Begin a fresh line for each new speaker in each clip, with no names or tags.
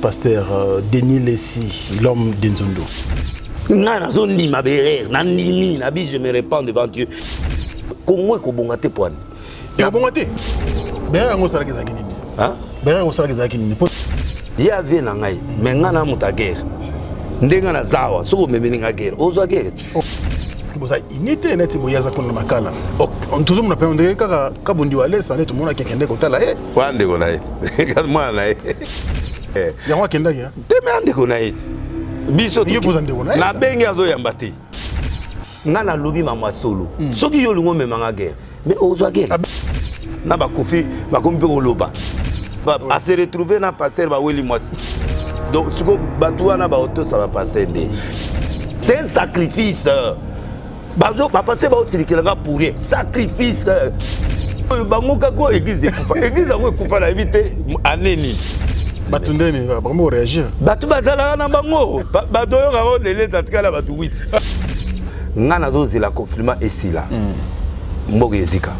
pasteur Denis Lessi, l'homme d'Enzondo.
Je me répands devant Dieu. Comment est-ce que vous avez point?
Il y a bon côté. Ben on s'arrête à Guinée. Hein? Ben on s'arrête à Guinée.
Il y a bien un gars, mais on a muta guerre. Ndenga na zawa, so me meninga guerre. Ozo guerre.
Boza inité net boyaza kono makala. On toujours on appelle ndenge kaka kabundi wale ça net tout le monde a kekende kotala eh.
Wande ko na eh. Moi na eh.
Ya wa kenda ya.
Teme ande ko na eh. Biso na bengi azo yamba te. Nga na lobi mama solo. Soki yo lingo memanga guerre. Mais ozo guerre. Na ba kofi ba kompe ko loba. Ba se retrouver na passer ba weli mwasi. Donc ce que batouana ba auto ça va passer. C'est un sacrifice. Bazo ba passer ba auto kilanga pour rien. Sacrifice. Bangoka ko église kufa. Église ngo kufa na éviter aneni.
Batundeni bango réagir.
Batu bazala na bango. Badoyo ka délai tatkala batu 8. Ngana zo zela confirmer esila. Mbogo yezika.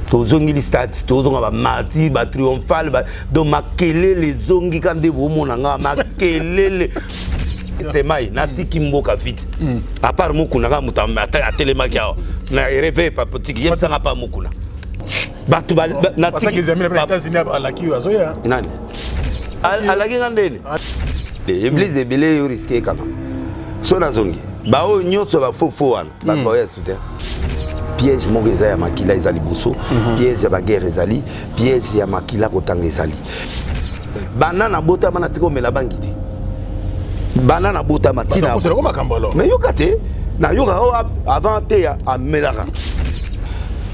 Tozongi li stade, tozonga ba martyr, ba triomphal, do makele les zongi kande bomona nga makele c'est mai natiki mboka vite. À part mukuna nga mutamba atelema kia na rêve pas petit yem sanga pas mukuna. Batu ba natiki
les amis les États-Unis à la kiwa zoya.
Nani? Alaki ngandeni. Église ebele yo risquer kama. Sona zongi. Ba o nyoso ba fofo wana. Ba boya soutien. Piège mon geza ya makila ezali boso, piège ya baguerre ezali, piège ya makila kotanga ezali. Banana bota mana tiko mela bangiti. Banana bota matina. Mais yokate na yoka avant te ya amelaka.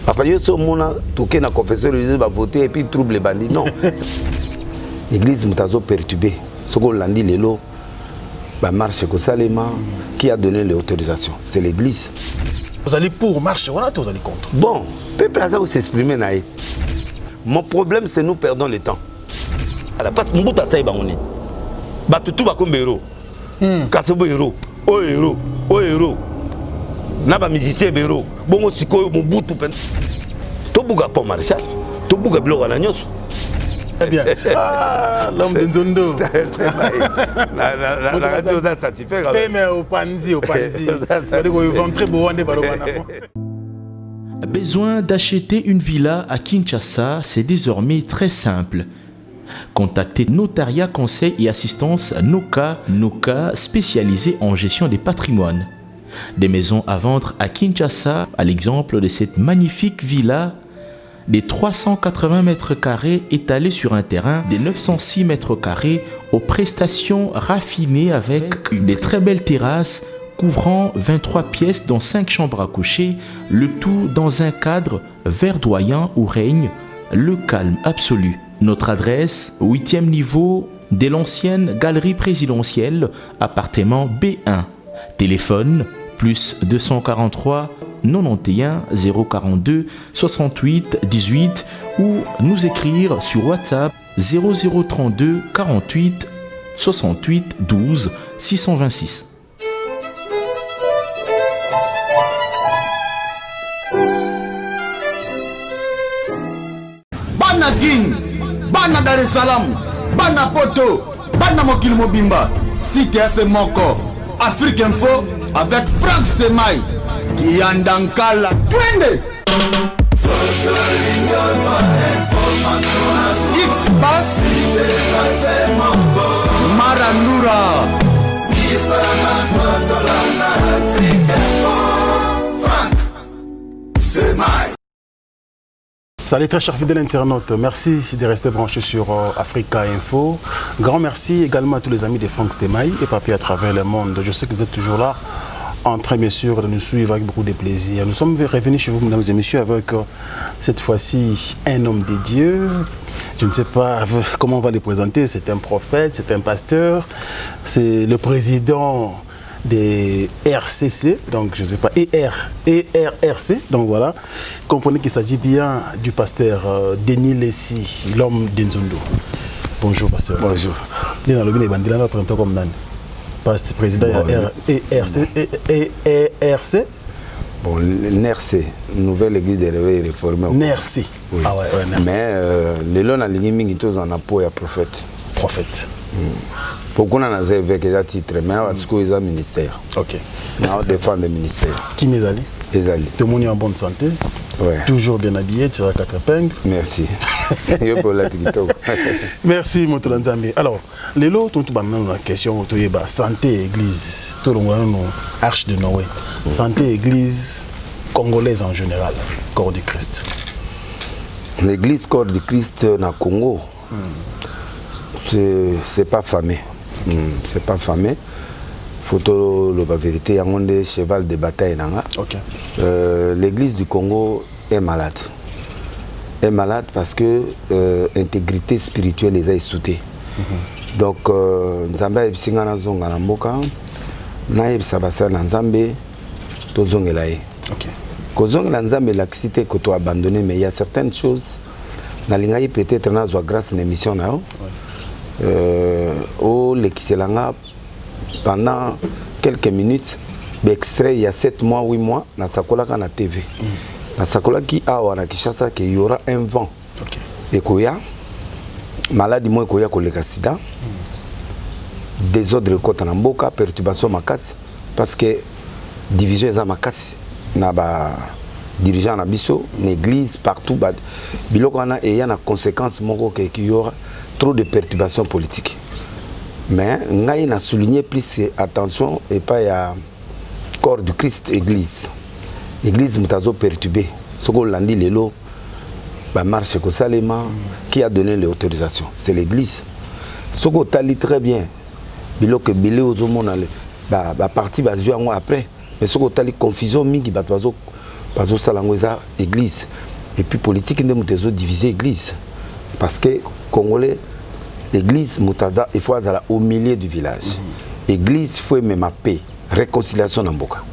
Papa yo so mona toke na confesseur religieux ba voter et puis trouble bandi non. L'église mutazo perturbé. Soko landi lelo ba marche ko salema qui a donné l'autorisation, c'est l'église.
Vous allez pour marcher, voilà, vous allez contre.
Bon, peuple a s'exprimer naïe. Mon problème c'est nous perdons le temps. À la place mon bout à ça est bangoni. Batutu ba comme héros. Kasebo héros. Oh héros, oh héros. Na ba musicien héros. Bongo sikoyo mon bout tout pen. To buga pour marchal. To buga bloga na nyoso.
Très bien. Ah, l'homme d'Enzondo.
La radio est satisfaite.
Mais au panzi, au panzi. Très beau, on est pas
Besoin d'acheter une villa à Kinshasa, c'est désormais très simple. Contactez Notaria Conseil et Assistance Noka, spécialisé en gestion des patrimoines. Des maisons à vendre à Kinshasa, à l'exemple de cette magnifique villa des 380 mètres carrés étalés sur un terrain de 906 mètres carrés aux prestations raffinées avec des très belles terrasses couvrant 23 pièces dont 5 chambres à coucher, le tout dans un cadre verdoyant où règne le calme absolu. Notre adresse, 8e niveau de l'ancienne galerie présidentielle, appartement B1. Téléphone plus 243 91 042 68 18 ou nous écrire sur WhatsApp 0032 48 68 12 626.
Bana Guine, Bana Dar es Salaam, Bana Poto, Bana Mokil Mobimba, Cité AC Moko, Afrique Info avec Franck Stemai. Yandankala twende X-Bass Marandura Franck Stemai.
Salut très chers fidèles internautes, merci de rester branchés sur Africa Info. Grand merci également à tous les amis de Franck Stemai et papier à travers le monde. Je sais que vous êtes toujours là en train bien sûr de nous suivre avec beaucoup de plaisir. Nous sommes revenus chez vous, mesdames et messieurs, avec cette fois-ci un homme de Dieu. Je ne sais pas comment on va le présenter, c'est un prophète, c'est un pasteur, c'est le président des RCC, donc je ne sais pas, ERRC, donc voilà. Comprenez qu'il s'agit bien du pasteur Denis Lessi, l'homme d'Enzondo. Bonjour pasteur.
Bonjour.
Président ERC.
Bon, NERC, Nouvelle Église des Réveils Réformés.
NERC.
Oui. Ah ouais, NERC. Mais les lois n'ont pas été en appui à prophète.
Prophète.
Pourquoi on a avec des titres, mais on a un ministère.
Ok.
On défend le ministère.
Qui m'est allé? Tout le monde est en bonne santé.
Ouais.
Toujours bien habillé, tu as 4 épingles.
Merci.
Merci, Motolanzambi. Alors, les lots, tout le monde a une question santé église. Tout le monde a une arche de Noé. Santé église congolaise en général, corps du Christ.
L'église corps du Christ dans le Congo, c'est pas famé. C'est pas famé. Photo la vérité, il y a un cheval de bataille.
Okay.
L'église du Congo est malade. Est malade parce que l'intégrité spirituelle les a sauté. Donc, Nzambe a été en zonga na mboka, na yebisa basa na Nzambe to zongela ye.
OK.
Ko zongela Nzambe la cité que tu as abandonné, mais il y a certaines choses na linga peut-être na zo grâce à l'émission na yo. Oh l'excellanga pendant quelques minutes, extrait il y a 7 mois, 8 mois, dans Sakola na TV. Dans Sakola qui a à Kinshasa qu'il y aura un vent.
Okay.
Et Koya, maladie moi Koya koleka sida, désordre côté na mboka, perturbation makasi, parce que division est makasi na ba dirigeant na biso, l'église partout, biloko na et y a na conséquence moko qu'il y aura trop de perturbations politiques. Mais ngai na souligné plus attention et pas ya corps du Christ église. L'église mutazo perturbée. Ce qu'on l'a dit lelo ba marche ko salema qui a donné l'autorisation, c'est l'église. Ce qu'on t'a dit très bien. Biloko bilé aux mona ba parti ba zo après, mais ce qu'on t'a dit confusion mingi ba tozo bazo salangoza église et puis politique ne mutazo diviser église parce que congolais l'église Moutaza, il faut aller au milieu du village. L'église, il faut aimer ma paix, réconciliation dans Boka.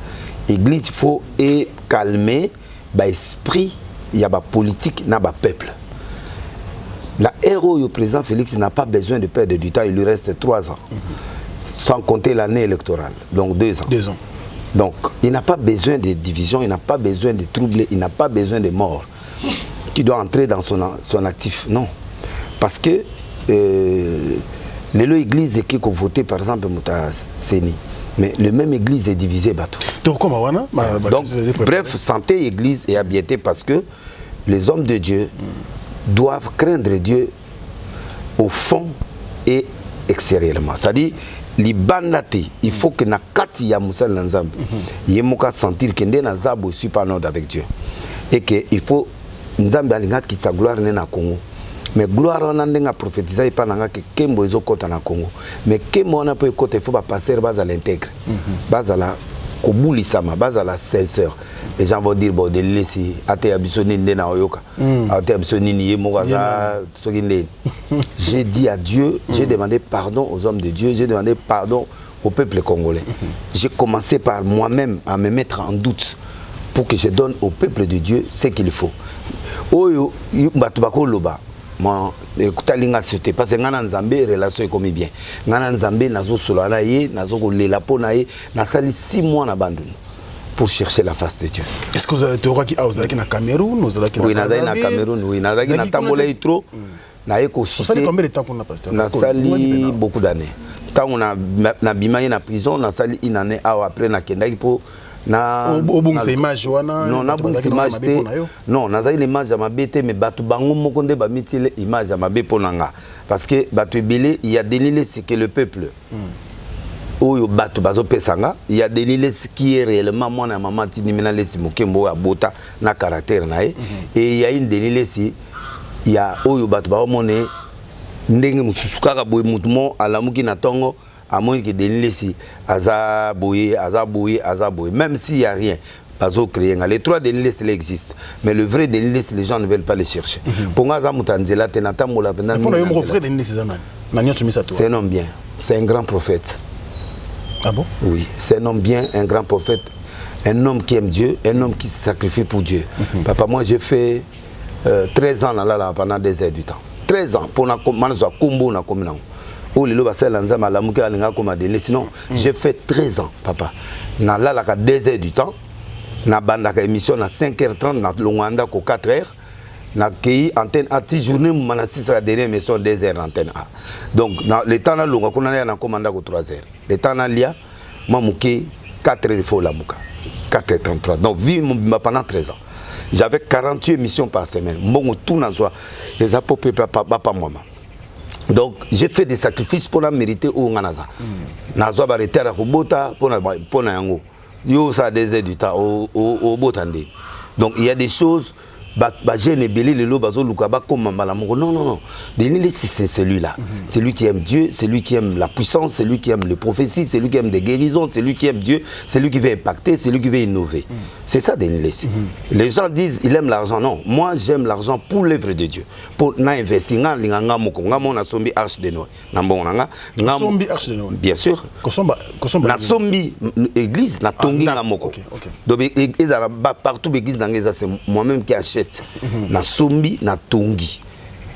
L'église, il faut calmer l'esprit, il y a la politique, il y a le peuple. La héros, le président Félix n'a pas besoin de perdre du temps, il lui reste 3 ans. Sans compter l'année électorale, donc 2 ans.
2 ans.
Donc, il n'a pas besoin de division, il n'a pas besoin de troubles, il n'a pas besoin de morts qui doit entrer dans son actif. Non. Parce que l'église qui a voté par exemple Mouta Seni, mais le même église est divisée bateau.
Donc
bref, santé église est habietée parce que les hommes de Dieu doivent craindre Dieu au fond et extérieurement. C'est-à-dire les bandati, il faut que na kati ya musal nzambe, yemoka sentir que ndé na zabo suis pas nord avec Dieu et que il faut nzambe alinga ki sa gloire na Congo. Mais gloire on a ndenga prophétiser et pas nanga que kembo ezo kota na Congo. Mais kembo on a peut côté faut pas passer base à l'intègre. Base à la kobulisama, base à la sincère. Les gens vont dire bon de laisser ate abisoni ndena oyoka. Ate abisoni ni mokaza sokinde. J'ai dit à Dieu, j'ai demandé pardon aux hommes de Dieu, j'ai demandé pardon au peuple congolais. J'ai commencé par moi-même à me mettre en doute pour que je donne au peuple de Dieu ce qu'il faut. Oyo batubako loba. Moi, écoutalinga c'était parce que ngana nzambe relation est comme bien. Ngana nzambe nazo solana ye, nazo kolela pona ye, na sali 6 mois na banduni pour chercher la face de Dieu.
Est-ce que vous avez été qui a na Cameroun, vous avez
oui, na Cameroun, oui, na na tambola trop. Na eko chité.
Ça fait combien de temps qu'on a pasteur?
Na sali beaucoup d'années. Tant on a na bimaye na prison, na sali une année après na kendaki pour na
obungisa image wana
non na bungisa image te non naza une image ya mabete mais batu bango moko nde ba mitile image ya mabe ponanga parce que batu ebele il y a dénilé ce que le peuple oyo batu bazo pesanga il y a dénilé ce qui est réellement mwana maman tinimina lesi mokembo ya bota na caractère nae et il y a une dénilé si il y a oyo batu ba mone ndenge mususu kaka boy mutumo alamuki na tongo à moins que des si azaboye, même s'il n'y a rien, bazo créer. Les 3 dénilés existent, mais le vrai dénilé, les gens ne veulent pas les chercher. Pour moi, c'est un homme bien, c'est un grand prophète.
Ah bon?
Oui, c'est un homme bien, un grand prophète, un homme qui aime Dieu, un homme qui se sacrifie pour Dieu. Papa, moi j'ai fait 13 ans là pendant des heures du temps. 13 ans pour na kombo na komina. Oh les loba sel nzama la muke alinga koma délai sinon j'ai fait 13 ans papa. Na la la 2 heures du temps. Na banda ka émission na 5h30 na longanda ko 4h. na kei antenne A ti journée manasi sa dernière émission 2 heures antenne A. Donc le temps na longa kuna na commanda ko 3 heures. Le temps na lia mamuke 4 heures il faut la muka. 4h33. Donc vie pendant 13 ans. J'avais 48 émissions par semaine. Mbongo tout na soi les apopé papa maman. Donc j'ai fait des sacrifices pour la mériter au nganaza. Nazo ba retera ko bota pour na yango. Yo ça 2 heures du temps au botandé. Donc il y a des choses jeune belé le bazo lukaba comme malamongo. Non. C'est celui-là. C'est lui qui aime Dieu, c'est lui qui aime la puissance, c'est lui qui aime les prophéties, c'est lui qui aime des guérisons, c'est lui qui aime Dieu, c'est lui qui veut impacter, c'est lui qui veut innover. C'est ça Denis. Les gens disent il aime l'argent. Non, moi j'aime l'argent pour l'œuvre de Dieu. Pour investir nganga moko ngamo na sombi arche de Noé. Ngambonga
sombi arche de Noé.
Bien sûr. Na sombi église na tongi ngamoko. Donc ezala partout église ngeza c'est moi-même qui achète. Na sombi na tongi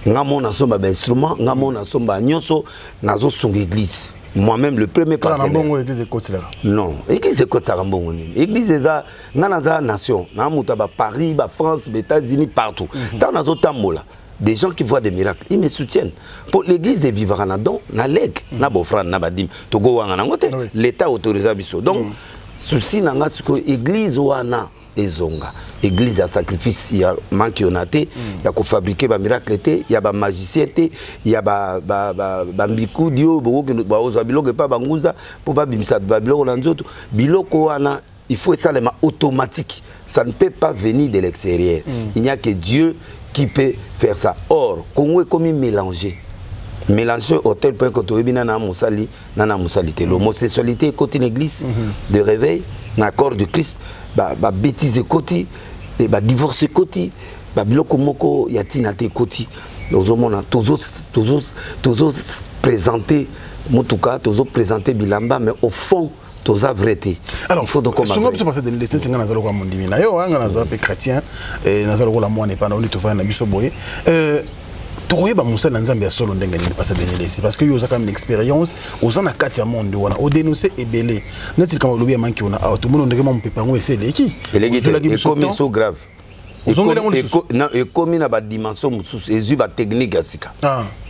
ngamo na somba ba instrument ngamo na somba nyonso nazo songa église moi-même le premier partenaire
église ekotila
non église ekotila mbongo nini église eza ngana za nation na muta ba Paris ba France ba États-Unis partout tant nazo tamola des gens qui voient des miracles ils me soutiennent pour l'église de vivre na don na leg na bofrane na badim togo wanga na ngote l'état autorise biso donc souci nanga siko église wana ezonga église à sacrifice il y a manque onaté il y a ko fabriquer ba miracle té il y a ba magicien té il y a ba mbiku dio ba ozo biloko pa banguza pour ba bimisa ba biloko na nzoto biloko wana il faut ça les automatique ça ne peut pas venir de l'extérieur il n'y a que Dieu qui peut faire ça or Congo est comme mélangé au tel point que tu es nana musali l'homosexualité côté l'église de réveil l'accord de Christ ba bêtise côté et ba divorce côté ba biloko moko yatina te côté ozomona tous présenter motuka tous présenter bilamba mais au fond tous avrété
alors il faut donc comment se passer de l'esthétique singa nazalo kwa mondimi na yo anga nazalo pe chrétien et nazalo ko la moine pas na on to na biso boye tokoyeba musala nzambe ya solo ndenge nini pasa denelesi parce que yo za quand même expérience ozana kati ya monde wana o dénoncer ebele neti kama lobi ya manki ona tout le monde ndenge mo pepango esele ki
et comme so grave et comme na ba dimension mususu ezu ba technique asika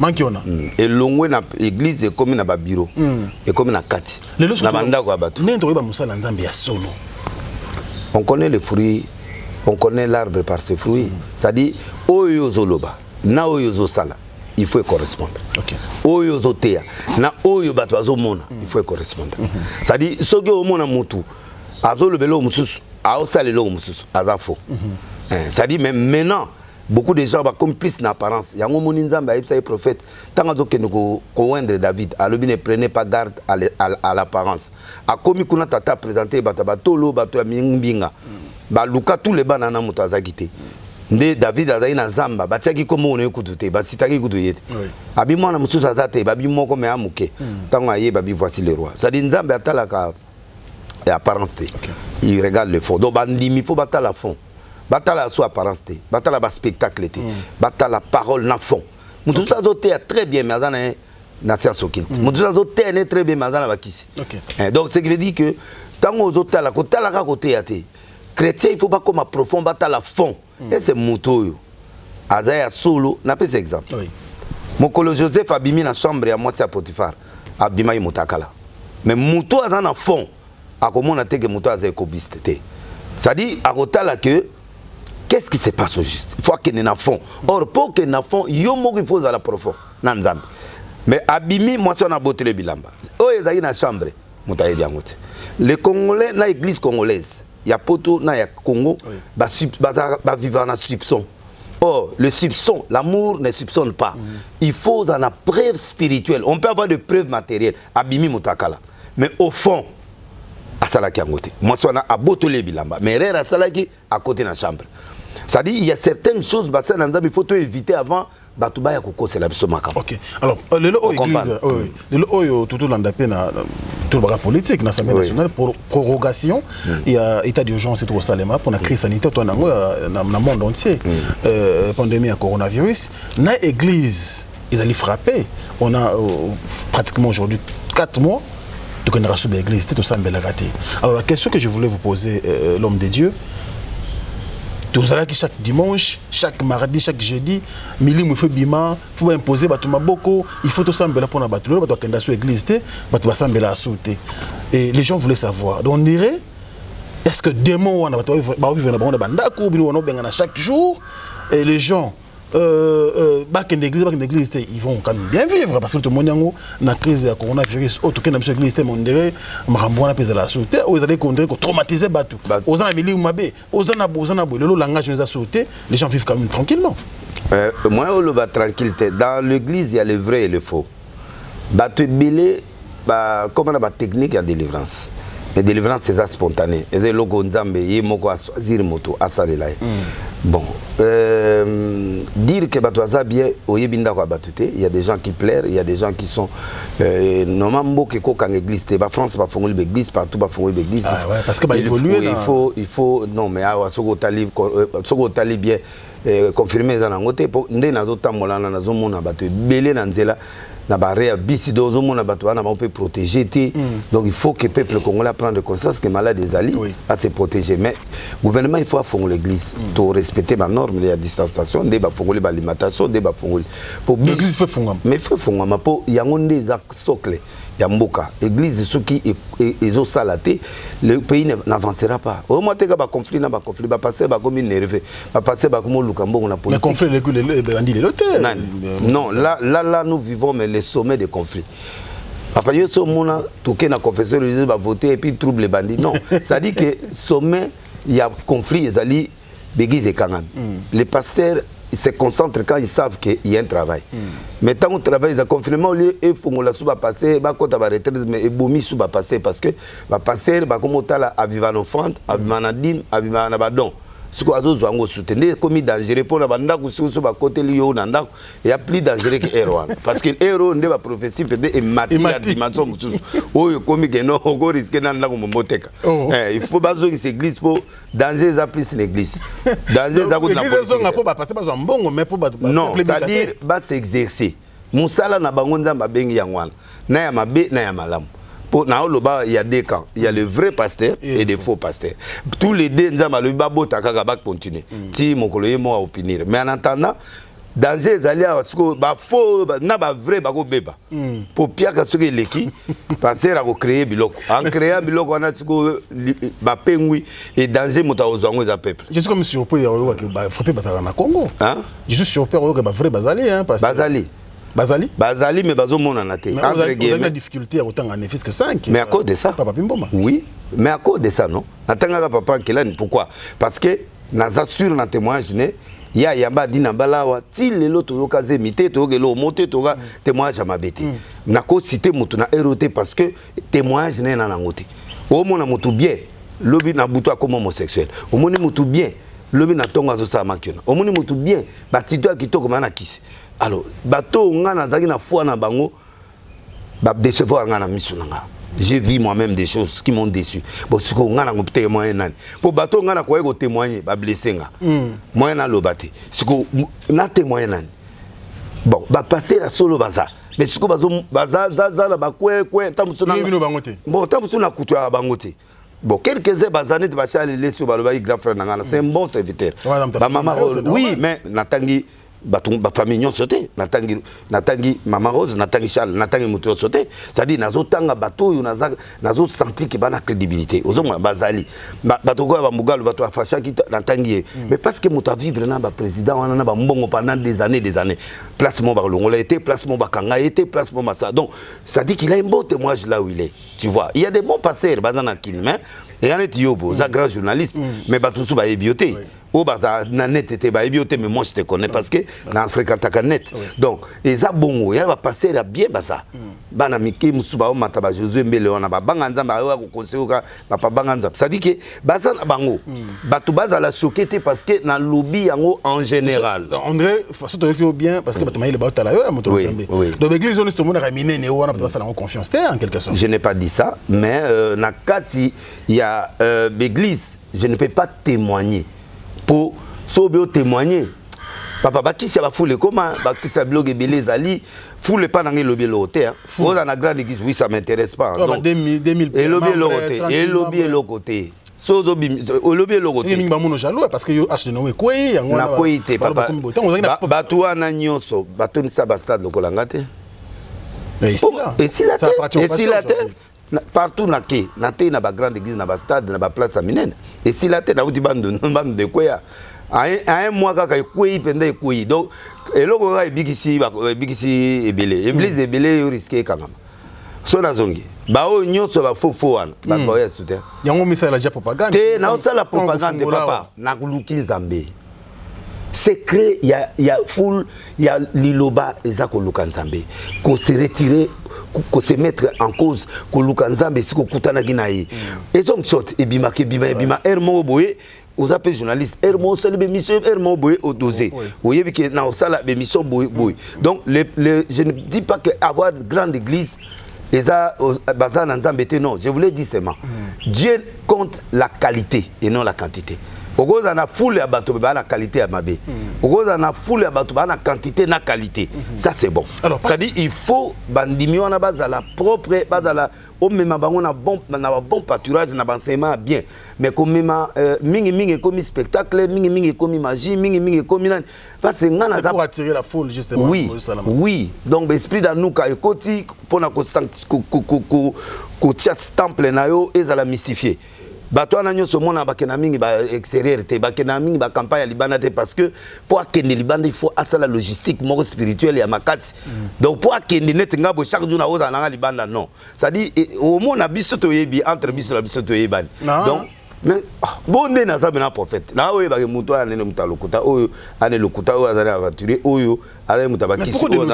manki ona
et longwe na église et comme na ba bureau et comme na kati na banda kwa bato
nende tokoyeba musala nzambe ya solo
on connaît les fruits on connaît l'arbre par ses fruits ça dit oyo zoloba na oyo sala il faut correspondre oyo zotea na oyo bato azomona il faut correspondre ça dit soki omona mutu azolobelo mususu aosalelo mususu azafo ça dit même maintenant beaucoup de gens ba complice na apparence yango moni nzamba ayebisa prophète tant azokende ko wendre David alobi ne prenez pas garde à l'apparence akomi kuna tata présenter bato batolo bato ya mbinga ba luka tous les banana mutu azakite nde David azali na zamba batiaki ko mona ekutute basitaki kutu yete abi mwana mususu azate babi moko me amuke tango aye babi voici le roi ça dit nzamba atalaka apparence te il regarde le fond donc bandimi faut batala fond batala so apparence te batala ba spectacle te batala parole na fond mutu ça zote très bien mais azana na science okinte mutu ça zote très bien mais azana bakisi donc ce qui veut dire que tango zotala ko tala ka côté ya te chrétien il faut pas comme profond batala fond et c'est mutoyo azaya solo na pese exemple mokolo Joseph abimi na chambre ya mwasi ya Potifar abima mutakala mais muto azana fond akomona te que muto azay ko bistete ça dit akotala que qu'est-ce qui se passe au juste il faut que na fond or pour que na fond yo moko il faut à la profond na nzambe mais abimi mwasi na botele bilamba o ezali na chambre mutaye bien ngote les Congolais na église congolaise il y a poto na ya Congo ba vivre na soupçon or le soupçon l'amour ne soupçonne pas il faut en preuve spirituelle on peut avoir de preuves matérielles abimi mutakala mais au fond asalaki angote moi sona abotole bilamba mais rera asalaki à côté na chambre ça dit il y a certaines choses basa na nzambe il faut éviter avant batuba ya kokosela biso makama
OK alors lelo église lelo oyo tout landa pe na tout le politique na l'Assemblée nationale pour prorogation il y a état d'urgence et tout salema pour la crise sanitaire to nango na monde entier pandémie à coronavirus na église ils allaient frapper on a pratiquement aujourd'hui 4 mois de génération de l'église c'était tout ça raté alors la question que je voulais vous poser l'homme de Dieu Tous allons chaque dimanche, chaque mardi, chaque jeudi, Mili me fait bima, il faut imposer Batuma Boko, il faut tout sembler pour la battre, Batuma Kenda sur l'église, Batuma sembler à sauter. Et les gens voulaient savoir. Donc on dirait, est-ce que demain on va vivre dans la bandako, on va chaque jour, et les gens back in l'église, ils vont quand même bien vivre parce que tout le monde est en crise de coronavirus, tout le monde est en l'église, on dirait, que la sauté, vous allez traumatiser Batou. Aux gens milieu mabé, aux gens le langage nous a sauté, les gens vivent quand même tranquillement.
Moi, on va tranquillité. Dans l'église, il y a le vrai et le faux. Batou belé, comme on a la technique de délivrance. La délivrance, c'est ça spontané. Et c'est le Gonzambe, il y a choisir moto à ça. Bon, dire que Batouaza bien, il y a des gens qui plairent, il y a des gens qui sont normalement qui quand l'église, la France va faire l'église, partout va faire l'église.
Parce que
il faut non mais à ce talib bien confirmer ça dans côté pour ndé nazo tambola na nazo mona bato belé na nzela na barrière bisi dozo mona bato na on peut protéger. Donc il faut que le peuple congolais prenne conscience que malade des alliés à se protéger. Mais le gouvernement il faut faire l'église pour respecter ma norme, il y a distanciation, des bafongoли l'alimentation, des bafongoli pour
l'église fait fongam.
Mais fait fongam pour yangonde za socle ya mboka église ceux qui ont salaté le pays n'avancera pas. Au moins teka ba conflit na ba conflit ba passer ba comme nerveux ba passer ba comme lukambo on a politique.
Mais conflit les bandits les
non là nous vivons mais les sommets des conflits. Après yo so mona toké na confesseur religieux va voter et puis trouble les bandits. Non, ça dit que sommet il y a conflit les alliés d'église et kangan. Les pasteurs ils se concentrent quand ils savent qu'il y a un travail. Mais tant qu'on travaille, ils ont confinement, il faut que la soupe passer, il faut que la retraite, mais il faut que la passer parce que la passer, comme on a vivre en offrande, à vivre en dîme, à vivre en abandon. Ce qu'on a besoin de soutenir, comme il dangereux pour la bande, sur le côté il y a plus dangereux que héros. Parce que héros, on va prophétie peut-être mater la dimension. Oh, comme il non, on risque d'en il faut baser une église pour danger ça plus l'église. Danger ça non, c'est-à-dire va s'exercer. Moussala na bangonza mabengi yangwana. Na ya mabe na ya malamu. Il y a deux camps. Il y a le vrai pasteur et des faux pasteurs. Tous les deux, nous avons continuer. Si mon collègue m'a opinion. Mais en attendant, danger, les alliés, faux, vrai, beba. Pour Pierre Kassoke Leki, pasteur a créé Biloko. En créant Biloko, on a pengui et danger, moutaozango et peuple.
Je suis comme surpris, frapper Bazali en Congo. Je suis surpris, vrai Bazali.
Bazali. Bazali, mais Bazo mon anaté.
Mais vous avez la difficulté à autant en effet que 5.
Mais à cause de ça.
Papa Pimboma.
Oui, mais à cause de ça, non. Natanga papa Kelani, pourquoi? Parce que nous assurons dans témoignage, il y a Yamba Dinambalawa, til le loto yokaze mité, togelo moté, toga témoignage à ma bête. Nako cité mutuna éroté parce que témoignage n'est pas nangoté. Au moins, on bien, lobby n'a boutoua comme homosexuel. Au moins, on bien, lobby n'a tonga zo sa makiona. Au moins, on bien, batito qui toko mana kisi. Alors, bateau, on a na foi na bango, décevoir na misunanga. J'ai vu moi-même des choses qui m'ont déçu. Bon, ce qu'on a témoigné nan. Pour bateau, on a quoi témoigner, blessé nga. Moi na lo baté. Ce qu'on a témoigné nan. Bon, passer la solo baza. Mais ce qu'on baza la ba quoi tamusuna. Bon, tamusuna kutu ya bangote. Bon, quelques-uns bazanés de bacha les sur baloba grand frère nangana. C'est un bon serviteur. Ba maman oui, mais natangi ba famille nyon sauté natangi Maman Rose natangi Charles natangi muto sauté c'est-à-dire nazo tanga bato yo nazo senti que bana crédibilité ozoma bazali bato ko ba mugalo bato afasha ki natangi mais parce que muto vivre na ba président wana na ba mbongo pendant des années placement ba longola été placement ba kanga été placement massa donc ça dit qu'il a un beau témoignage là où il est, tu vois. Il y a des bons pasteurs bazana kilme et en est yobo za grand journaliste mais bato sou ba ebioté au bazar na net était ba ebioté mais moi je te connais parce que na fréquente net. Donc et ça bongo il va passer là bien baza bana miki musuba o mataba Josué Mbele on a ba banganza ba ko conseiller ka papa banganza ça dit que baza na bango batu baza la choqué parce que na lobby yango en général
André façon to bien parce que batu maïle ba tala yo moto nzambe donc l'église on est tout le monde a miné ne wana batu basala en confiance en quelque sorte.
Je n'ai pas dit ça mais na kati il y a l'église je ne peux pas témoigner pour sobio témoigner. Papa bakisi ba foule comment bakisi blog belé zali foule pas dans le lobby l'hôtel vous dans la grande église oui ça m'intéresse pas donc
2000
et lobby l'hôtel et lobby l'autre côté sozo bim olobi logo
te mingi ba mono jaloux parce que yo acheté no quoi yango
na quoi te papa bato wana nyonso bato misa ba stade lokola ngate et si la terre partout na ba grande église na ba stade na ba place minene et si la terre na uti bando de quoi à un mois kaka ekoi penda ekoi donc eloko ka ebikisi ebele église ebele yo risquer kangama so na zongi ba o nyonso ba fofo wana ba ba ya souter
yango misa la propagande
te na osala propagande papa na kuluki nzambe secret ya full ya liloba ezako luka nzambe ko se retirer ko se mettre en cause ko luka nzambe siko kutana ginayi ezo mtsot ebima ermo boye aux appels journalistes ermo sala be mission ermo boye au dosé oyebi ke na osala be mission boye donc je ne dis pas que avoir de grande église eza bazan nzambe te non je voulais dire seulement Dieu compte la qualité et non la quantité. Ogoza na foule ya bato ba na qualité ya mabe. Ogoza na foule ya bato ba na quantité na qualité. Ça c'est bon. Ça dit il faut bandimi wana bazala propre bazala o mema bango na bon pâturage na enseignement bien. Mais comme mema mingi comme spectacle, mingi comme magie, mingi comme nani parce que ngana
pour attirer la foule justement.
Oui. Donc l'esprit d'anuka ekoti pona ko tia temple na yo ezala mystifié. Bato na nyonso mona bakena mingi ba extérieur te bakena mingi ba campagne ya libanda te parce que pour akende libanda il faut asala logistique moko spirituelle ya makasi donc pour akende net ngabo chaque jour na oza na libanda non ça dit au mona biso to yebi entre biso la biso to yebani donc mais bonne na sabe na prophète là oyo ba muto ya nene mutalokuta oyo ane lokuta oyo azali aventurier oyo ale mutabakisi
oyo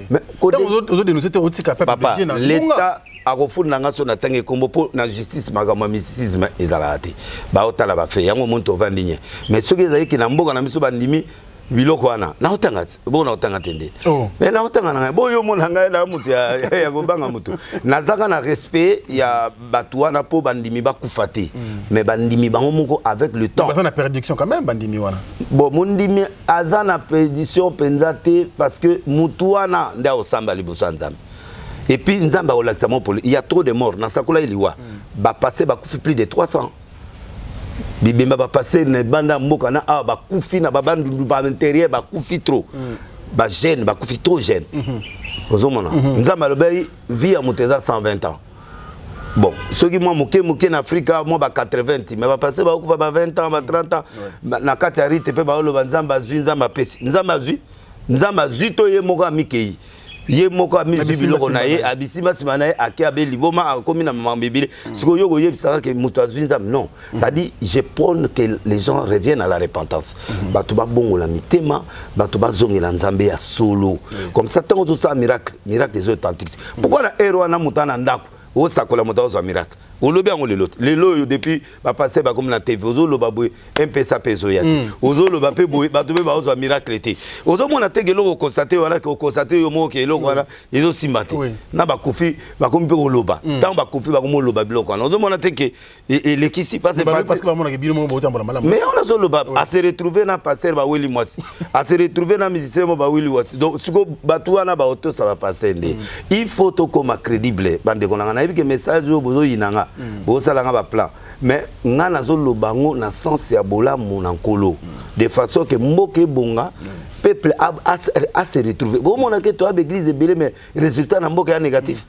mais aux dénoncer te otika
papa l'état akofuna nanga so na tangi kombo po na justice makama mysticisme ezalate ba otala ba fe yango monto vandinye mais soki ezali ki na mboka na miso bandimi biloko wana na otanga bo na otanga tende mais na otanga na bo yo mona ngai na mutu ya kobanga mutu nazaka na respect ya batu wana po bandimi bakufa te mais bandimi bango moko avec le temps
bazana prédiction quand même bandimi wana
bon mondimi azana prédiction penzate parce que mutu wana nda osamba liboso nzambe. Et puis, il y a trop de morts. Dans Sakola, il y a passé plus de 300. Il va passer dans banda mokana ah ba kufi na babandu ba intérieur ba kufi trop. Ba jeune ba kufi trop jeune. Ozomona. Nzamba lobai vie à muteza 120 ans. Bon, ceux qui moi moké en Afrique moi ba 80 mais va passer ba kufa ba 20 ans ba 30 ans. Na katari te pe ba lo nzamba zui nzamba pesi. Nzamba zui to ye moka mikei. Ye moko amisi biloko na ye abisima simana ye akiabe liboma akomi na maman bibile siko yoko ye bisaka ke muto azwinza non ça dit je prône que les gens reviennent à la repentance bato ba bongo la mitema bato ba zongela nzambe ya solo comme ça tant ça miracle des authentiques pourquoi na héros na mutana ndako o sakola moto za miracle olobi yango lelo depuis ba passer ba comme na TV ozolo ba boy mpesa peso yati ozolo ba pe boy ba to be ba ozo miracle te ozo mona te gelo ko constater wala ko constater yo mo ke eloko wala ezo simbate na ba kufi ba komi pe oloba tant ba kufi ba komo oloba biloko wana ozo mona te ke lekisi passe
parce que ba mona ke bino mo botambola malamu
mais on a zo loba a se retrouver na passer ba weli mwasi a se retrouver na musicien mo ba weli wasi donc siko batu wana ba auto ça va passer il faut to comme crédible bande konanga na que message yo bozo yinanga bosalanga ba plan mais ngana zo lobango na sens ya bola monankolo de façon que mboke bonga peuple a se retrouver bon mon que toi l'église belé mais résultat na mboka négatif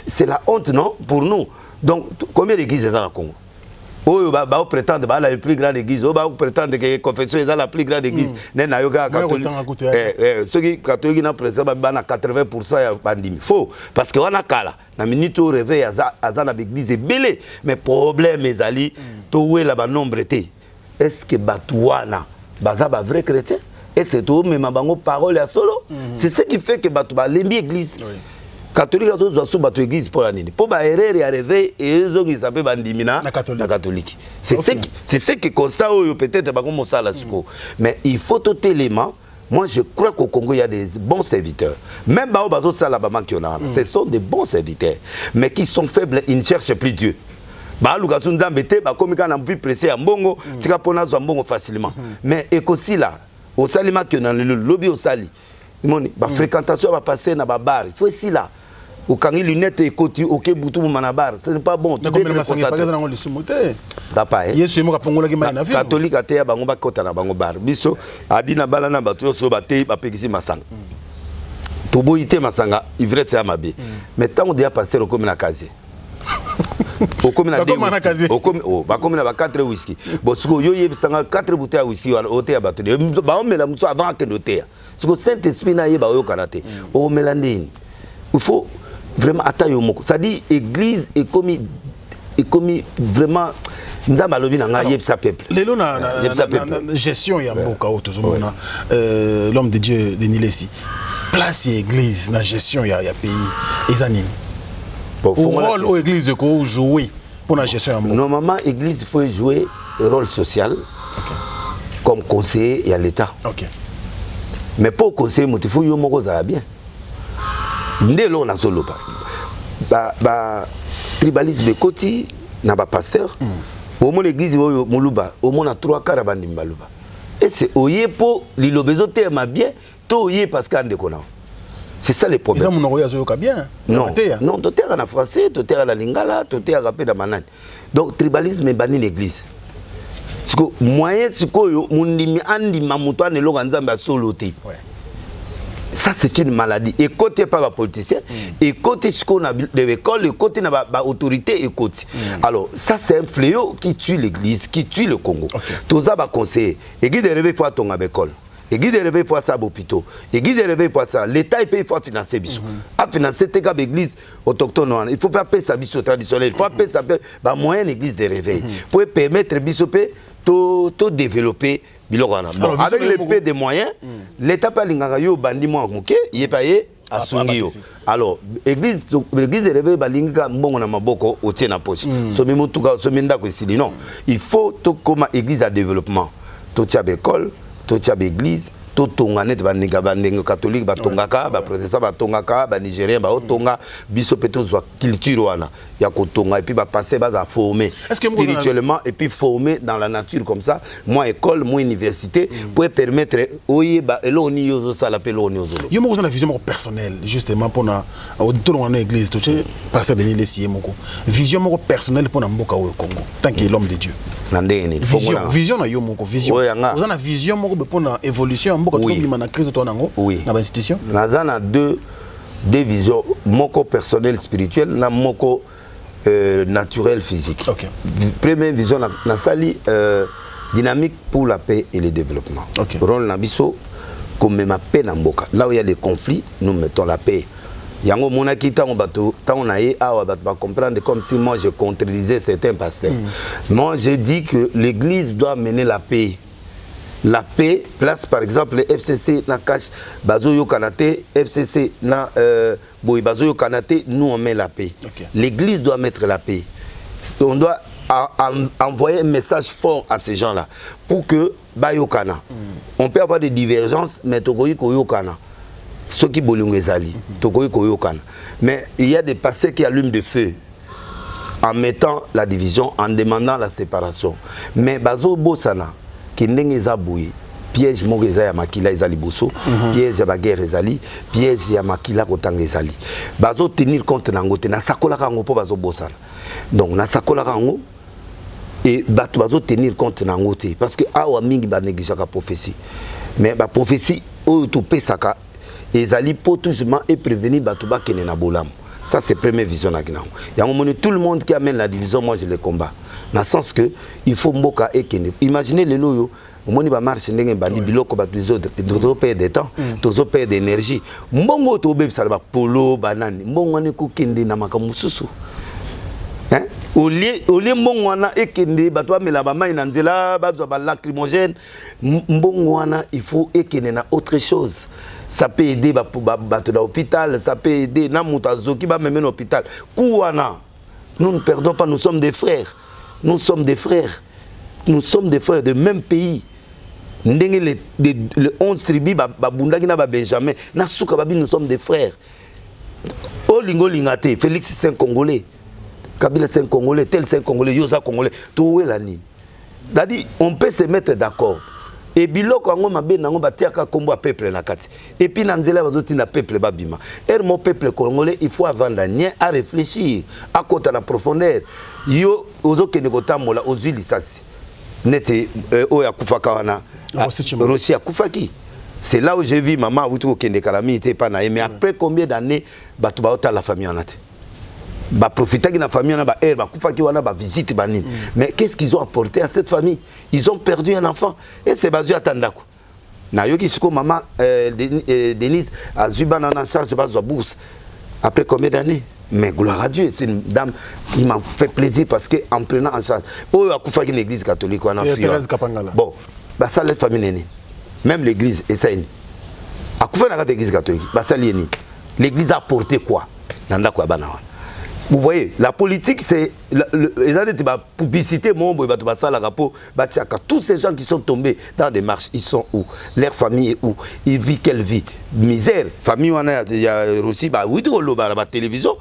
c'est la honte non pour nous donc combien d'églises dans le Congo oyo ba prétendre ba la plus grande église o ba prétendre que confession est la plus grande église na yoga catholique ceux qui catholique na président ba na 80% ya bandimi faux parce que wana kala na minute au réveil azana l'église belé mais problème ezali to wela ba nombre te est-ce que batuana baza ba vrai chrétien et c'est tout même bango parole ya solo c'est ce qui fait que batu ba lembi église catholique azo zo bato église pour la nini pour ba erreur ya réveil et ezo qui s'appelle bandimina na catholique c'est ce qui constat oyo peut-être ba comme ça là siko mais il faut tout élément moi je crois qu'au Congo il y a des bons serviteurs même ba bazo sala ba mankiona ce sont des bons serviteurs mais qui sont faibles ils ne cherchent plus Dieu ba luka sunzambe te ba komika na vie pressé ya mbongo tika pona zo mbongo facilement mais ekosi là au salima que dans le lobby au sali moni ba fréquentation va passer na ba bar il faut ici là okangi lunette et côté OK butu manabar, ce n'est pas bon.
Tu peux papa Yesu mo kapongola ki mai na vie.
Catholique ateya bango ba kota na bango bar. Biso adina bala na bato so batei ba pekisi masanga. Tobo ite masanga ivresse ya mabe. Mais tant on déjà passer au comme na casier. Au comme na casier. Au comme ba comme na ba 4 whisky. Bon siko yo yebisanga 4 bouteilles ya whisky wana oteya bato. Ba omela muso avant que noter. Siko Saint-Esprit na yeba yo kanate. O melandini. Il faut vraiment attendre moko. Ça dit église est comme vraiment nzamba alobi na nga yebisa peuple.
Lelo na gestion ya mboka auto zomona l'homme de Dieu Denis Lessi. Place église na gestion ya pays ezanini. Pour rôle ou église ko jouer pour la gestion ya mboka.
Normalement église faut jouer rôle social. Comme conseiller à l'état. OK. Mais pour conseiller il faut yo moko za bien. Ndelo na solo ba tribalisme koti na ba pasteur au mon église oyo moluba au mon a 3 quarts bandi maluba et c'est oye po lilobezo tema bien to oye parce qu'ande kona c'est ça le problème.
Ils ont mon oyo bien.
Non non to terre na français to terre na lingala to terre pe na manane donc tribalisme bani l'église siko moyen siko yo mundimi andi mamuto ane lo nzambe solo te. Ça c'est une maladie. Et côté pas les politiciens, et côté ce qu'on a de l'école, et côté na ba autorité et côté. Alors ça c'est un fléau qui tue l'église, qui tue le Congo. Tout ça va conseiller. Et qui de rêver fois ton école. Et qui de rêver fois ça hôpital. Et qui de rêver fois ça. L'État il peut faut financer biso. À financer tes cap église autochtone. Il faut pas payer sa biso traditionnel. Il faut payer sa ba moyenne église de réveil pour permettre biso to développer. Bon, avec le peu de moyens, l'État pas l'inganga yo bandi mo moké, il est payé à Sungio. Alors, l'église de réveil balinga mbongo na maboko au tien na poche. Somi mutuka somi ndako ici non. Il faut to comme église à développement. To tia école, to tia église, to tonga net ba ninga ba ndenge catholique ba tongaka, ba protestant ba tongaka, ba nigérien ba otonga biso peto zo culture wana. Ya ko tonga et puis ba passer ba za former spirituellement et puis former dans la nature comme ça. Moi école, moi université pour permettre oyeba eloni yozo sala pelo ni ozolo.
Yo mo na vision personnelle justement pour na auditeur na église to pasteur Denis Lessi moko. Vision moko personnelle pour na mboka au Congo tant que l'homme de Dieu. Vision na yo moko vision. Vous avez vision moko pour na évolution mboka to na crise to nango na ba institution.
Nazana deux visions moko personnelle spirituelle na moko naturel physique. Première vision na sali dynamique pour la paix et le développement. Rôle nabiso comme ma paix na mboka. Là où il y a des conflits, nous mettons la paix. Yango mona kita on bato tant on aye awa bato ba comprendre comme si moi je contredisais certains pasteurs. Moi je dis que l'église doit mener la paix. La paix place par exemple le FCC na cache bazo yo kanate FCC na boy bazo yo kanate nous on met la paix. L'église doit mettre la paix. On doit envoyer un message fort à ces gens-là pour que bayo kana. On peut avoir des divergences mais tokoyi koyo kana. Ceux qui bolungo ezali tokoyi koyo kana. Mais il y a des pasteurs qui allument des feux en mettant la division, en demandant la séparation. Mais bazo bosana kindenge ezabouyi piège moko eza ya makila ezali boso piège ya baguerre ezali piège ya makila kotanga ezali bazo tenir compte nango te na sakola kango po bazo bosana donc na sakola kango et bato bazo tenir compte nango te parce que awa mingi ba négliger ka prophétie mais ba prophétie o to pesaka ezali pour tout simplement et prévenir bato ba kene na bolam. Ça c'est première vision na kinango. Il y a un moment tout le monde qui amène la division, moi je le combat. Dans le sens que il faut mboka et kene. Imaginez les loyo, au moment ba marche ndenge bandi biloko ba les autres, d'autres perdent de temps, d'autres perdent d'énergie. Mbongo to be ça ba polo banani. Mbongo ne ko kende na makamususu. Hein? Au lieu mbongo wana et kende bato amela ba mai na nzela, bazo ba lacrymogène. Mbongo wana il faut et kene na autre chose. Ça peut aider à l'hôpital, ça peut aider Namutazo qui va même à l'hôpital. Kouana, nous ne perdons pas, nous sommes des frères. Nous sommes des frères. Nous sommes des frères de même pays. Les 11 tribus, Benjamin, nous sommes des frères. Olingo Lingate, Félix c'est un Congolais. Kabila c'est un Congolais, tel c'est un Congolais, Yosa Congolais. Tout est là. On peut se mettre d'accord. et biloko yango mabe nango batiaka kombo peuple na kati et puis na nzela bazoti na peuple babima mon peuple congolais il faut avant d'année à réfléchir à côté la profondeur yo ozokende kotambola ozwi lisasi nete oya kufaka wana Rossi a kufaki. C'est là où j'ai vu maman Outou Kende Kalami était pas naïe. Mais après combien d'années, bah tu vas la famille en a. Bah profiter de la famille en a, bah Koufaki wana bah visite banine. Mais qu'est-ce qu'ils ont apporté à cette famille? Ils ont perdu un enfant. Et c'est basé à Tandako. Na yoki suko maman Denise a Zuban en charge de la bourse. Après combien d'années? Mais gloire à Dieu, c'est une dame qui m'a fait plaisir parce qu'en prenant en charge. Oh, à Koufaki l'église catholique on a fait. Bon, bah ça la famille n'est. Même l'église, et ça y est. À quoi fait l'église catholique? L'église a apporté quoi? Vous voyez, la politique, c'est la publicité. Tous ces gens qui sont tombés dans des marches, ils sont où? Leur famille est où? Ils vivent quelle vie? Misère. Famille, il y a aussi la télévision.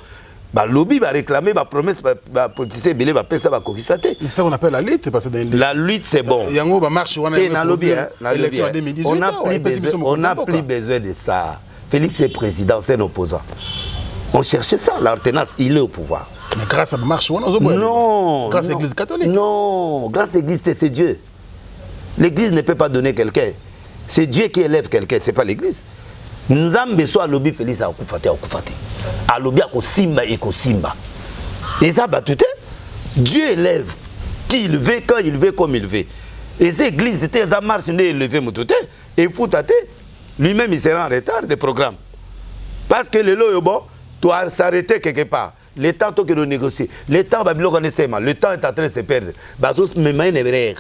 Bah lobby va réclamer ma promesse va politicien belé va payer ça va conquister.
C'est ça qu'on appelle la lutte parce que
la lutte c'est bon.
Yango va marche on a
lobby on a plus besoin de ça. Félix est président, c'est un opposant. On cherchait ça, l'alternance, il est au pouvoir.
Mais grâce à marche on a
non,
grâce à l'église catholique.
Non, grâce à l'église c'est Dieu. L'église ne peut pas donner quelqu'un. C'est Dieu qui élève quelqu'un, c'est pas l'église. Nzambe so alobi Félix a kufate alobi a simba et simba et ça batute Dieu élève qui il veut quand il veut comme il veut et ces églises c'était ça marche ne élever motote et foutate lui-même il sera en retard des programmes parce que le lo bon doit s'arrêter quelque part le temps que de négocier le temps babilo connaissait mal le temps est en train de se perdre bazos même une erreur.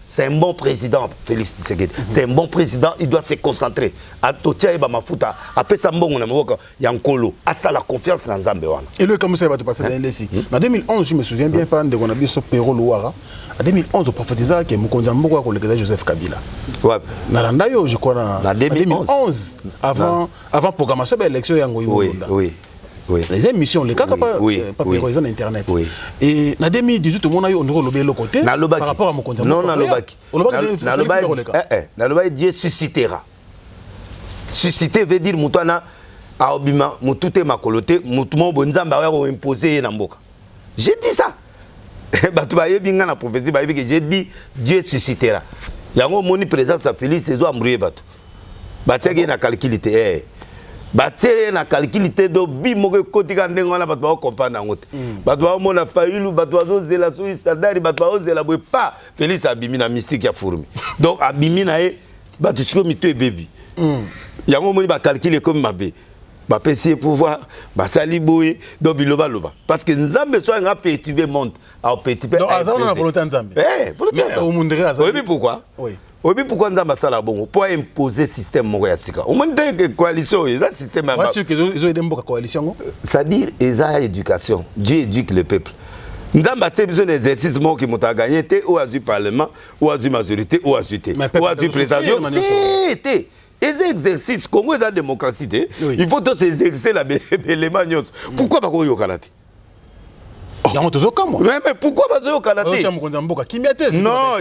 C'est un bon président, Félix Tshisekedi. C'est un bon président, il doit se concentrer. Atotia eba mafuta, après ça mbongo na mboka yankolo. Asa la confiance dans Nzambe wana.
Et le comme ça va te passer dans l'ESI. En 2011, je me souviens bien pas de qu'on a vu ce Péro Louara. En 2011, on prophétisait que Mukonza Mboka ko le Joseph Kabila.
Ouais.
Na yo je crois en 2011 avant programmation de l'élection yango Yimunda.
Oui. Oui.
Les émissions, les cas pas sur internet. Oui. Et en 2018, on a eu le côté par rapport à mon compte.
Non, Dieu suscitera. Susciter veut dire Moutana a obima Moutouté makoloté Moutoumon Bonzamba a imposé Namboka. J'ai dit ça. La prophétie, j'ai dit Dieu suscitera. Il y a un moni présence à Félix et Zoambré Bato. Batiagé na calculité. Batere na calculité do bi moke kotika ndengo na bato ba comprendre ngote bato ba mona failu bato bazo zela so isadari bato ba zela boy pa Félix abimi na mystique ya fourmi donc abimi na e bato siko mito e baby yango moni ba calculer comme mabe ba pesi pouvoir ba sali boy do biloba loba parce que Nzambe so nga perturber monde a perturber
donc azana na volonté Nzambe
volonté
au monde azana
oui pourquoi
oui.
Oui, pourquoi nous avons ça bon pour imposer système mogoyasika. On m'a dit que coalition, il y a un système.
Moi, sûr que ils ont aidé beaucoup coalition.
C'est-à-dire, ils ont éducation. Dieu éduque le peuple. Nous avons besoin d'exercice qui m'ont gagné, ou à du parlement, ou à du majorité, ou à du président. Les exercices, Congo est la démocratie. Il faut tous exercer l'élément. Pourquoi pas qu'on y a
il y a un autre cas, moi.
Mais pourquoi pas au Canada? Non,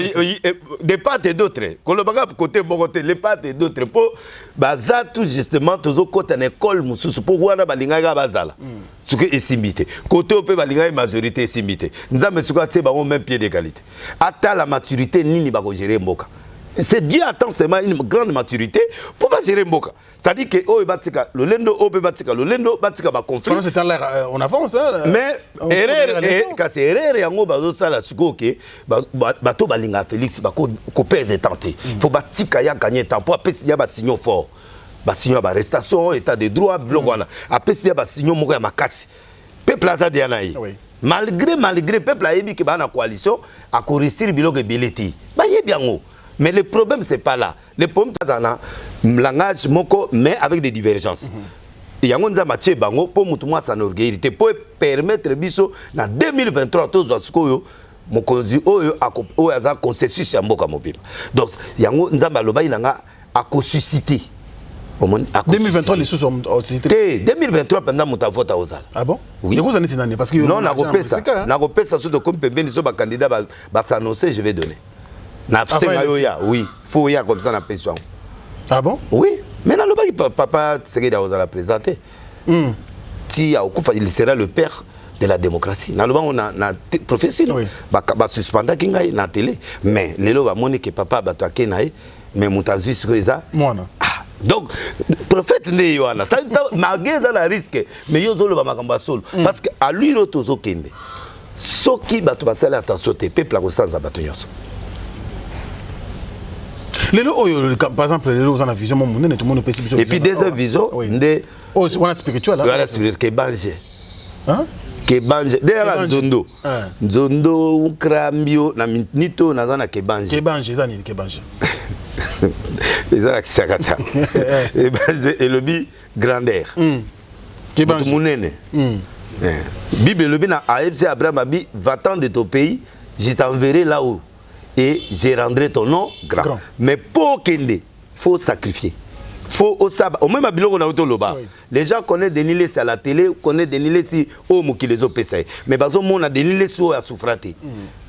des parts et d'autres. Quand le bagage côté bon côté, les parts et d'autres. Pour baza tout justement, tous au côté en école, mususu pour voir la balinga bazala. Ce que est simité. Côté au peu balinga majorité simité. Nous avons ce que c'est même pied d'égalité. Attends la maturité, ni pas gérer mboka. C'est Dieu attend seulement une grande maturité pour pas gérer Mboka. Ça dit que le lendo le lendo batika ba conflit.
C'est en avance hein.
Mais erreur quand c'est erreur yango bazo sala suko ke bato balinga Félix ba ko perdre temps. Faut batika ya gagner temps pour apesi ya ba signaux fort. Ba signaux ba arrestation, état de droit bloc wana. Apesi ya ba signaux moko ya makasi. Peuple aza dianaï. Malgré peuple a yebi que ba na coalition a ko réussir biloko beleti. Ba yebi yango. Mais le problème, ce n'est pas là. Le problème, c'est un langage, mais avec des divergences. Il y a un Mathieu Bango pour montrer sa orgueillité, pour permettre biso en 2023 tous askoyo mon conduit au hasard consensus à Mboka mobile. Donc il y a un Nzamba Loba il a suscité.
2023 les sous sont
suscité. 2023 pendant mon vote à Ozala.
Ah bon?
Oui.
Vous en êtes une année parce que
non, n'a pas ça. N'a pas ça sur de comme PB les autres candidats va s'annoncer, je vais donner. Oui, faut y comme ça na pension.
Ah bon?
Oui, mais dans le bas papa Tshisekedi a la présenter. Il sera le père de la démocratie. Dans le bas on a prophétie, bah suspendre kingai na télé, mais lelo va moni que papa ba toke nae, mais mutazi ce que ça. Donc prophète ne yoana, mageza la risque, mais yo zolo ba makamba solo parce que à lui rotozo kende. Soki bato basala attention te peuple a sans abatonyos.
Par exemple, les gens vision, tout le monde peut.
Et puis deuxième vision,
on a spirituel là.
Voilà spirituel Kebanje.
Hein?
Kebanje. Derrière Nzondo. Nzondo Krambio na nito na zana Kebanje.
Kebanje zani Kebanje.
Les zana kisakata. Kebanje et le bi grandeur.
Kebanje.
Munene. Bible le bi na AFC Abraham abi va-t'en de ton pays, je t'enverrai là-haut. Et je rendrai ton nom grand. Mais pour Kende, il faut sacrifier. Faut au sabbat. Au même abiloko na auto loba. Les gens connaissent Denilé à la télé, connaissent Denilé si au mo qui les opessé. Mais bazo mon a Denilé so a souffraté.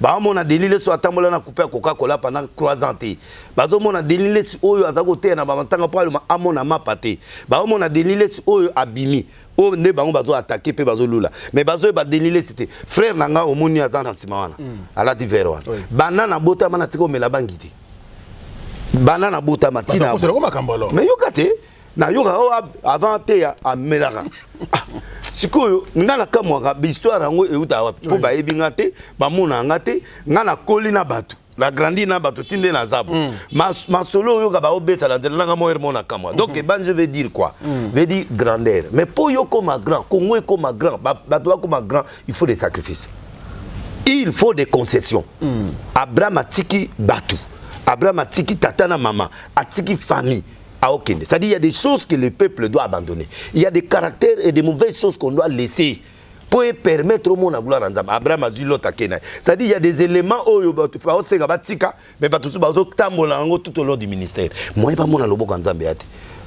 Ba mon a Denilé so atambola na couper Coca-Cola pendant 3 ans té. Bazo mon a Denilé si oyo azako té na bamantanga pa amona mapate. Ba mon a Denilé si oyo abimi. O ne bango bazo attaquer pe bazo lula. Mais bazo ba Denilé c'était frère nanga omoni azana simawana. Ala di verwa. Banana bota mana tiko mela bangiti. Banana bota matina. Mais yokate na yoka avant te a melara. Sikoyo ngana kamwa ba histoire ngo euta wapi. Po ba ebinga te, ba mona ngate, ngana kolina batu. La grandi na batu tinde na zabo. Ma solo yoka ba obeta la nanga mo hermona kamwa. Donc je veux dire quoi? Veut dire grandeur. Mais pour yo comme grand, Congo comme grand, batu comme grand, il faut des sacrifices. Il faut des concessions. Abraham atiki batu. Abraham a tiki tatana maman, a tiki famille, à Okende. C'est-à-dire qu'il y a des choses que le peuple doit abandonner. Il y a des caractères et des mauvaises choses qu'on doit laisser pour permettre au monde à gloire en Zam. Abraham a dit l'autre à Kenya. C'est-à-dire qu'il y a des éléments où il faut mais pas tout ça, tout au long du ministère. Moi, je ne sais pas si je suis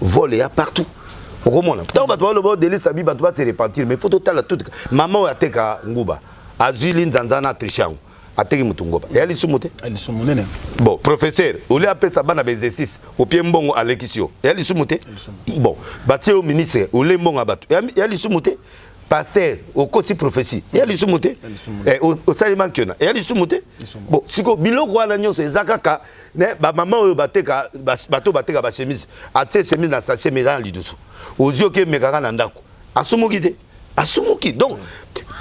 volé partout. Tant que tu vas se repentir, mais il faut tout tout. Maman a été à Nguba, à Zulin Zanzana Trichan. Ategi mutungoba et ali sumute bon professeur oli appelle ça bana exercice au pied mbongo alekisio et ali sumute bon batie au ministre oli mbongo abatu et ali sumute pasteur au kosi prophétie et ali sumute et au salima kiona et ali sumute bon siko biloko wana nyonso ezakaka ne ba maman oyo bateka bato bateka ba chemise atie chemise na sachet mais lidusu ozio ke mekaka na ndako asumuki te asumuki donc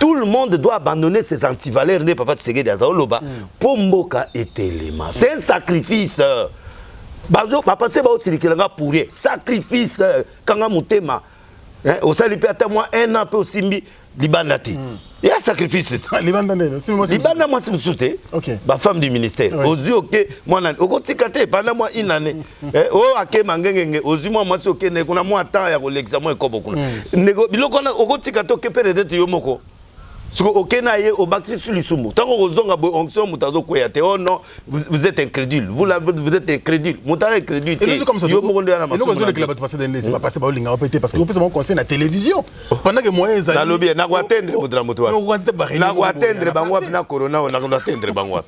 tout le monde doit abandonner ses antivaleurs de papa Tshisekedi Azaloba pour Mboka et Telema. C'est un sacrifice. Bazo papa c'est ba osirikilanga pour rien. Sacrifice kanga mutema. Au salipi ata moi 1 an peu osimbi libanati. Il y a sacrifice. Libana moi simsute. Ba femme du ministère. Ozu OK moi na okotikate pendant moi une année. O ake mangengenge ozu moi moi OK ne kuna moi temps ya ko l'examen ekobo kuna. Nego biloko na okotikate OK perdre te yomoko. Ok, au baxi sur l'isumu. Tant que vous avez onction, oh non, vous êtes incrédule. Vous êtes incrédule. Moutara incrédule.
Et nous comme ça. Nous avons que la passer dans les passer par l'ingénieur parce que vous pouvez conseiller la télévision. Pendant que moi ils
na lobby na attendre votre moto. Na attendre bangwa na corona on a attendre bangwa.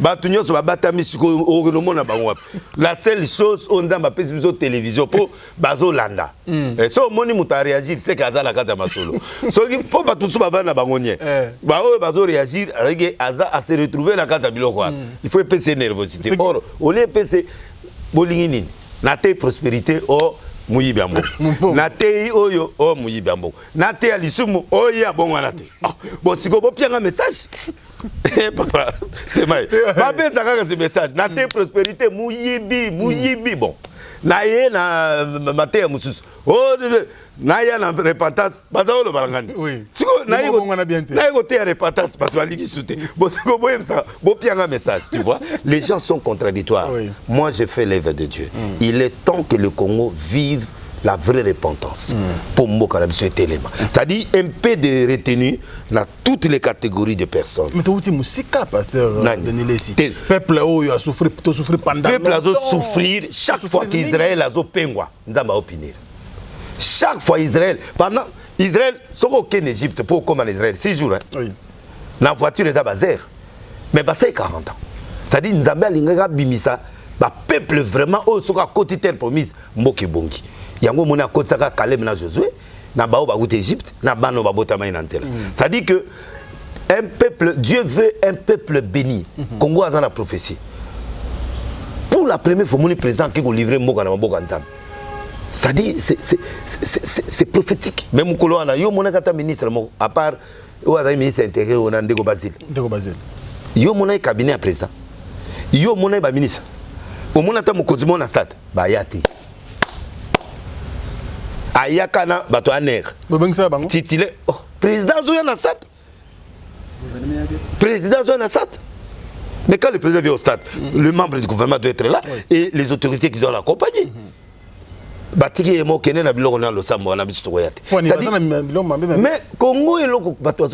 Batunyo so batami siko au na bangwa. La seule chose on dans ma télévision pour bazolanda. Et so moni muta réagir c'est kaza la kata masolo. So pour batu so bavana bangonia. Bah eux bazo réagir avec à se retrouver la carte biloko. Il faut épaiser nervosité. Or au lieu épaiser bolingini na te prospérité o muyi biambo. Na te oyo o muyi biambo. Na te alisumu o ya bongo na te. Bon siko bo pianga message. Papa, c'est mal. Papa ça ka ce message. Na te prospérité muyibi bon. Na ye na maté mususu. Oh Naya na repentance, bazaolo balangani. Oui. Siko naya go te repentance, parce que ligi soute. Bon siko boyem ça, bo pianga message, tu vois. Les gens sont contradictoires. Oui. Moi je fais l'œuvre de Dieu. Il est temps que le Congo vive la vraie repentance pour Mboka na biso etelema. C'est-à-dire un peu de retenue dans toutes les catégories de personnes. Mais tu as dit musika pasteur Denilesi. Peuple a souffert pendant longtemps. Peuple a souffrir chaque fois qu'Israël a pengwa, nzamba opinir. Chaque fois Israël, pendant Israël, sont aucun Égypte pour comme en Israël, 6 jours. Hein. Oui. La voiture est à Bazer. Mais c'est 40 ans. c'est-à-dire nzambe alingaka bimisa ba peuple vraiment au soka côté terre promise mboke bongi yango mona kotsaka Caleb na Josué na bao ba goûter Égypte na bano ba botama ina nzela c'est-à-dire que un peuple, Dieu veut un peuple béni. Congo a dans la prophétie. Pour la première fois, mon président qui a livré Mboka na Mboka Nzam. Ça dit, c'est prophétique. Même au Colo, yo mon ministre, à part, ou à ministre intérieur, on a Ndego Basile. Yo mon cabinet à président. Yo mon ministre. Au mon ata mo kozimo na stade, ba yati. Ayaka na bato aner. Titulé, président zo na stade. Président zone stade. Mais quand le président vient au stade, le membre du gouvernement doit être là et les autorités qui doivent l'accompagner. Batiki et Mokene na biloko na lo sambo na biso toyate. Mais Congo et loko bato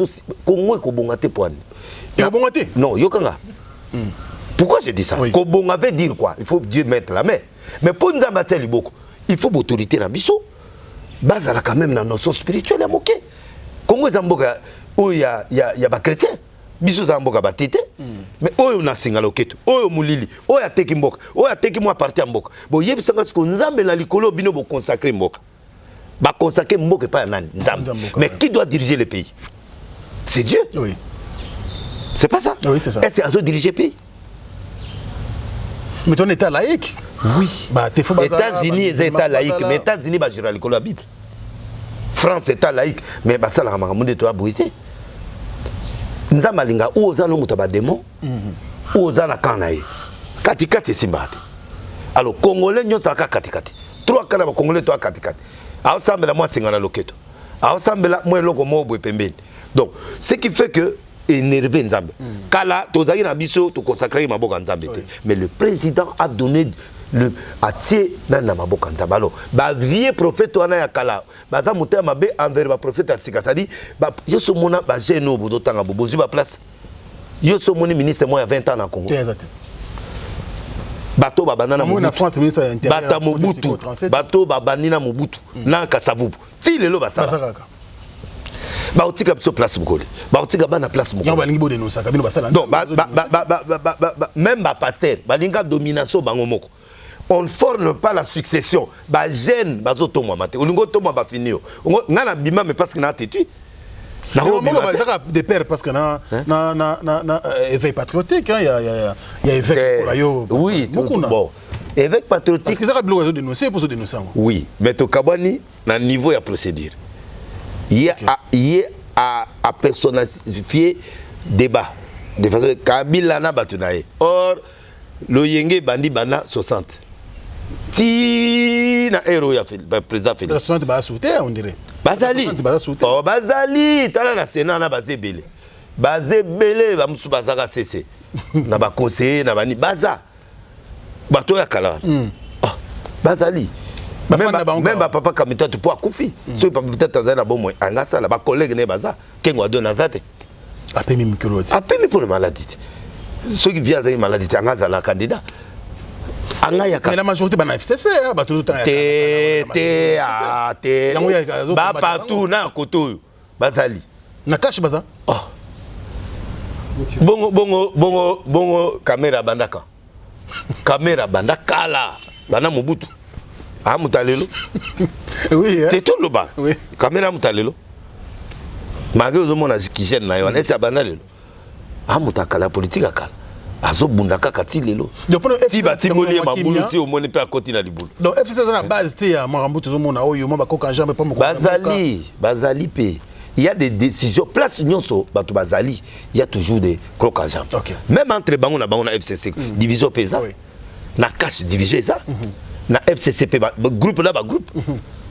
Congo et Kobongate poane.
Kobongate?
Non, yokanga. Pourquoi je dis ça? Kobonga veut dire quoi? Il faut Dieu mettre la main. Mais pour nous abattre liboko, il faut autorité na biso. Bazala quand même na notion spirituelle à moquer. Congo zamboka où il y a des chrétiens, biso za mboka batete, mais oyo na singa loketo, oyo mulili, oyo teki mboka, oyo teki moi parti mboka. Bo yebisanga ce que nzambe na likolo bino bo consacrer mboka. Ba consacrer mboka pas nani, nzambe. Mais qui doit diriger le pays? C'est Dieu.
Oui.
C'est pas ça?
Oui, c'est ça.
Est-ce qu'il a diriger le pays?
Mais ton état laïque?
Oui.
Bah,
États-Unis, état laïque, mais États-Unis ba jura likolo la Bible. France état laïque, mais ba ça la ramamonde to abrité. Nzamba linga ou oza no mutaba démon ou oza na kanaye katikati simbate alors congolais nyo saka katikati trois kana ba congolais to katikati a sambela moi singana loketo a sambela moi loko mo bwe pembeni donc ce qui fait que énervé nzambe kala tozaki na biso to consacrer maboka nzambe te mais le président a donné le atie na maboka nzambe alors ba vieux prophète wana ya kala baza mutema mabe envers ba prophète asika c'est-à-dire ba yoso mona ba jeune obo tanga bobozi ba place yoso moni ministre moi ya 20 ans na Congo bato ba banana
na France ministre intérieur
bata Mobutu bato ba banina Mobutu na Kasavubu ti lelo basala ba otika biso place bukole ba otika bana place bukole
ba lingi bo dénoncer kabino basala
donc même ba pasteur ba linga domination bango moko. On ne forme pas la succession. Ba jeune bazo tomwa mate. Olingo tomwa ba finio. Ngana bima mais parce que na tetu.
Na des pères parce que na éveil patriotique il y a évêque pour yo.
Oui, bon. Évêque patriotique.
Parce que ça bloqué de dénoncer pour se dénoncer.
Oui, mais to kabani na niveau ya procédure. Il y a à personnifier débat de façon Kabila na batunaye. Or le yenge bandi bana 60. Ti na héros ya président Félix.
60 ba sauter on dirait.
Bazali. Oh bazali, tala na Sénat na bazebele. Bazebele ba musu bazaka cessé. Na ba conseiller na bani baza. Bato ya kala. Ah, bazali. Même papa Kamita tu pour akufi. So papa peut-être azana bon moi angasa la ba collègue ne baza. Kengo do nazate.
Apemi microloti.
Apemi pour la maladie. Ceux qui viennent avec maladie angasa la candidat.
Mais la majorité bana FCC ba tout le temps.
Ba partout na koto bazali.
Na cache baza.
Oh. Bongo caméra bandaka. Caméra bandaka là. Bana Mobutu. Ah mutalelo.
Oui.
C'est tout le bas.
Oui.
Caméra mutalelo. Malgré aux hommes qui gênent na yo, est-ce abanalelo. Ah mutaka la politique akala. Azo bundaka kati lelo. Ti batimoli mabulu ti omoni pe akoti na libulu.
Donc FCC na base te ya Marambo to mona oyo maba koka jambe pas moko.
Bazali pe. Il y a des décisions place nyonso bato bazali, il y a toujours des crocs à jambe.
Okay.
Même entre bango na FCC division pesa. Oui. Na cash division ça. Na FCCP groupe là ba groupe.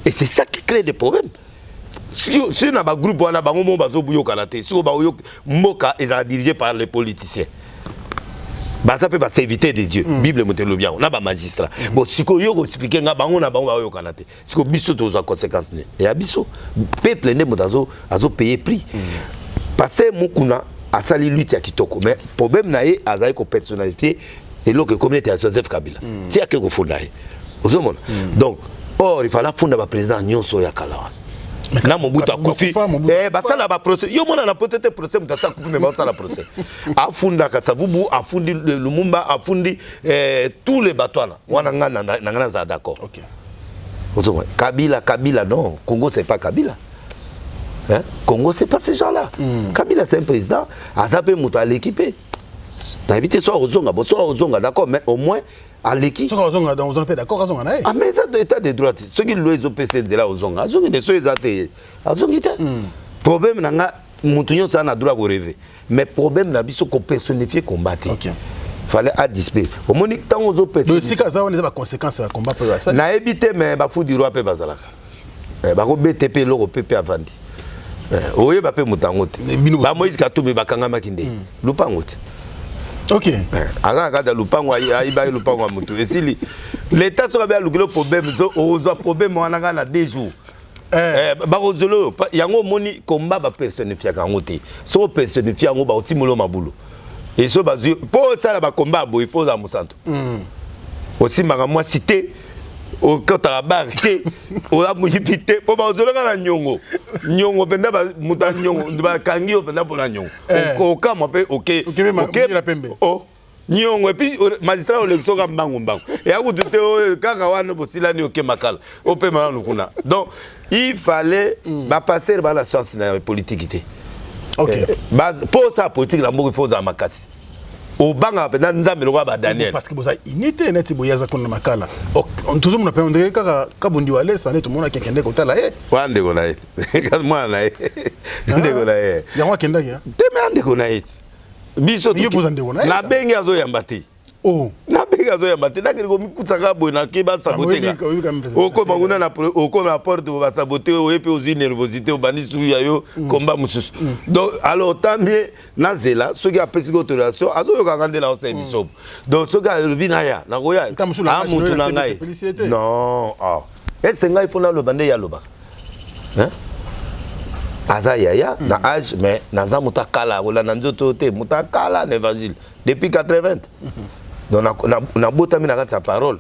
Et c'est ça qui crée des problèmes. Si na ba groupe wana bango mo bazo buyo kalaté, si ba yo moka est dirigé par les politiciens. Ça peut pas s'éviter de Dieu. Bible montre bien. On a pas magistrat. Bon, si ko yo expliquer nga bango na bango ba yo kanate. Si ko biso to za conséquences ne. Et abiso peuple ne motazo azo payer prix. Parce que mukuna asali lutte ya kitoko. Mais problème na ye azali ko personnalifier et l'autre communauté à Joseph Kabila. C'est à que ko fonda. Ozomona. Donc, or il fallait fonder ba président nyonso ya kala. na Mobutu akufi basala ba procès yo mona na peut-être procès mutasa akufi mais basala procès afunda Kasavubu afundi Lumumba afundi tous les batwana wana ngana za d'accord.
OK.
Kabila non, Congo c'est pas Kabila. Hein? Congo c'est pas ces gens-là. Kabila c'est un président, Azapé Mouta à l'équipé. D'habitude soit aux zonga d'accord mais au moins à l'équipe.
Soit aux zonga dans on peut d'accord aux zonga.
Ah mais ça doit être des droits. Ceux qui le ont PC de là aux zonga, aux zonga des ceux ils athées. Aux zonga problème nanga Moutounion ça na droit de rêver. Mais problème na biso ko personnifier combattre.
OK.
Fallait à disper. Au monique tant aux autres
personnes. Si ça on a des conséquences à combat pour ça.
Na éviter mais ba fou du roi pe bazalaka. Ba ko BTP loko PP avandi. Oye ba pe mutangote. Ba Moïse Katumbi bakanga makinde. Lupangote.
OK.
Aga kada lupango aiba lupango wa mutu. Esili l'état so ba lukilo problème zo ozo problème wana na 2 jours. Ba ozolo yango moni combat ba personnifier kangote. So personnifier ngo ba otimolo mabulu. Et so bazu pour ça ba combat bo il faut za musanto. Aussi moi cité au kota barke o amujipite po ba ozolanga na nyongo penda ba muta nyongo ba kangi o penda pour la nyongo o kama pe OK oh nyongo et puis magistrat élection ka mbango et a goûté kaka wana bosila ni OK makala o pe ma lukuna donc il fallait ba passer ba la chance na politique. OK base pour ça politique la moko il faut za makasi au banga pena nzambe lokwa ba Daniel
parce que boza unité neti boyaza kona makala toujours mon appelle kaka kabundi wale ça neto mona kekende ko tala
wande ko na et moi na et ndé ko na et
ya wa kenda ya
teme ande ko na et biso na bengi azo yambati
oh
na bengi azo yambati na kiko mikutsaka boy na ke ba saboter oko manguna na oko na porte ba saboter o epe aux nervosité au bandi sou ya yo combat mususu donc alors tant mieux na zela ceux qui a pesi autorisation azo yo kangande na ose biso donc ceux qui a rubina ya na koya amutu na ngai non ah est-ce ngai fona lo bande ya loba hein Azaya na âge mais naza mutakala wala nanzoto te mutakala l'évangile depuis 80 donc na botami na sa parole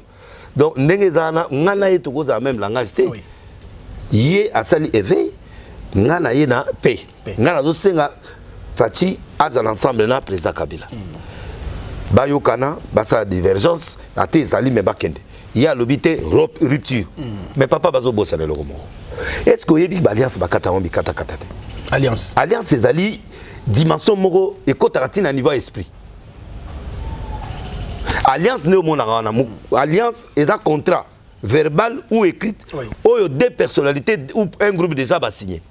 donc ndenge zana ngana yetu koza même langage te yé asali éveil ngana ye na paix ngana zo senga faci aza ensemble na président Kabila bayokana basa divergence ate ezali me bakende ya lobité rupture mais papa bazo bossa le romo. Est-ce que yebi alliance bakata on bikata kata alliance ezali dimension moko et kotatina niveau esprit alliance ne mona na alliance est un contrat verbal ou écrit ou deux personnalités ou un groupe déjà va signer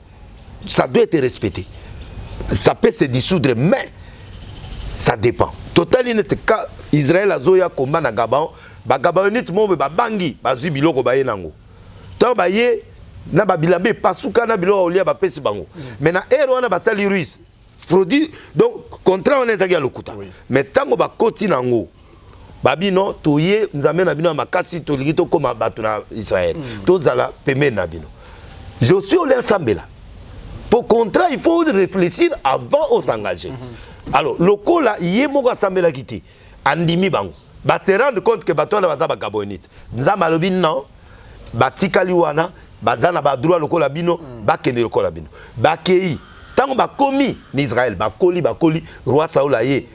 ça doit être respecté ça peut se dissoudre mais ça dépend total net ka Israël azoya combat na Gabon ba Gabonite mo ba bangi bazui biloko ba yenango to ba ye na babilambe pasuka na bilo olia ba pesi bango mais na ero wana basali ruisse frodi donc contrat on ezaki ya lokuta mais tango ba koti nango babino toye nzambe na bino makasi to ligito koma bato na Israël to zala peme na bino je suis allé ensemble là pour contrat il faut réfléchir avant de s'engager alors le ko là yemo ensemble là kiti andimi bango ba se rendre compte que bato na bazaba gabonite nzamba lobi non batikali wana bazana ba droit lokola bino bakende lokola bino bakei tango bakomi ni Israël bakoli roi Saoul aye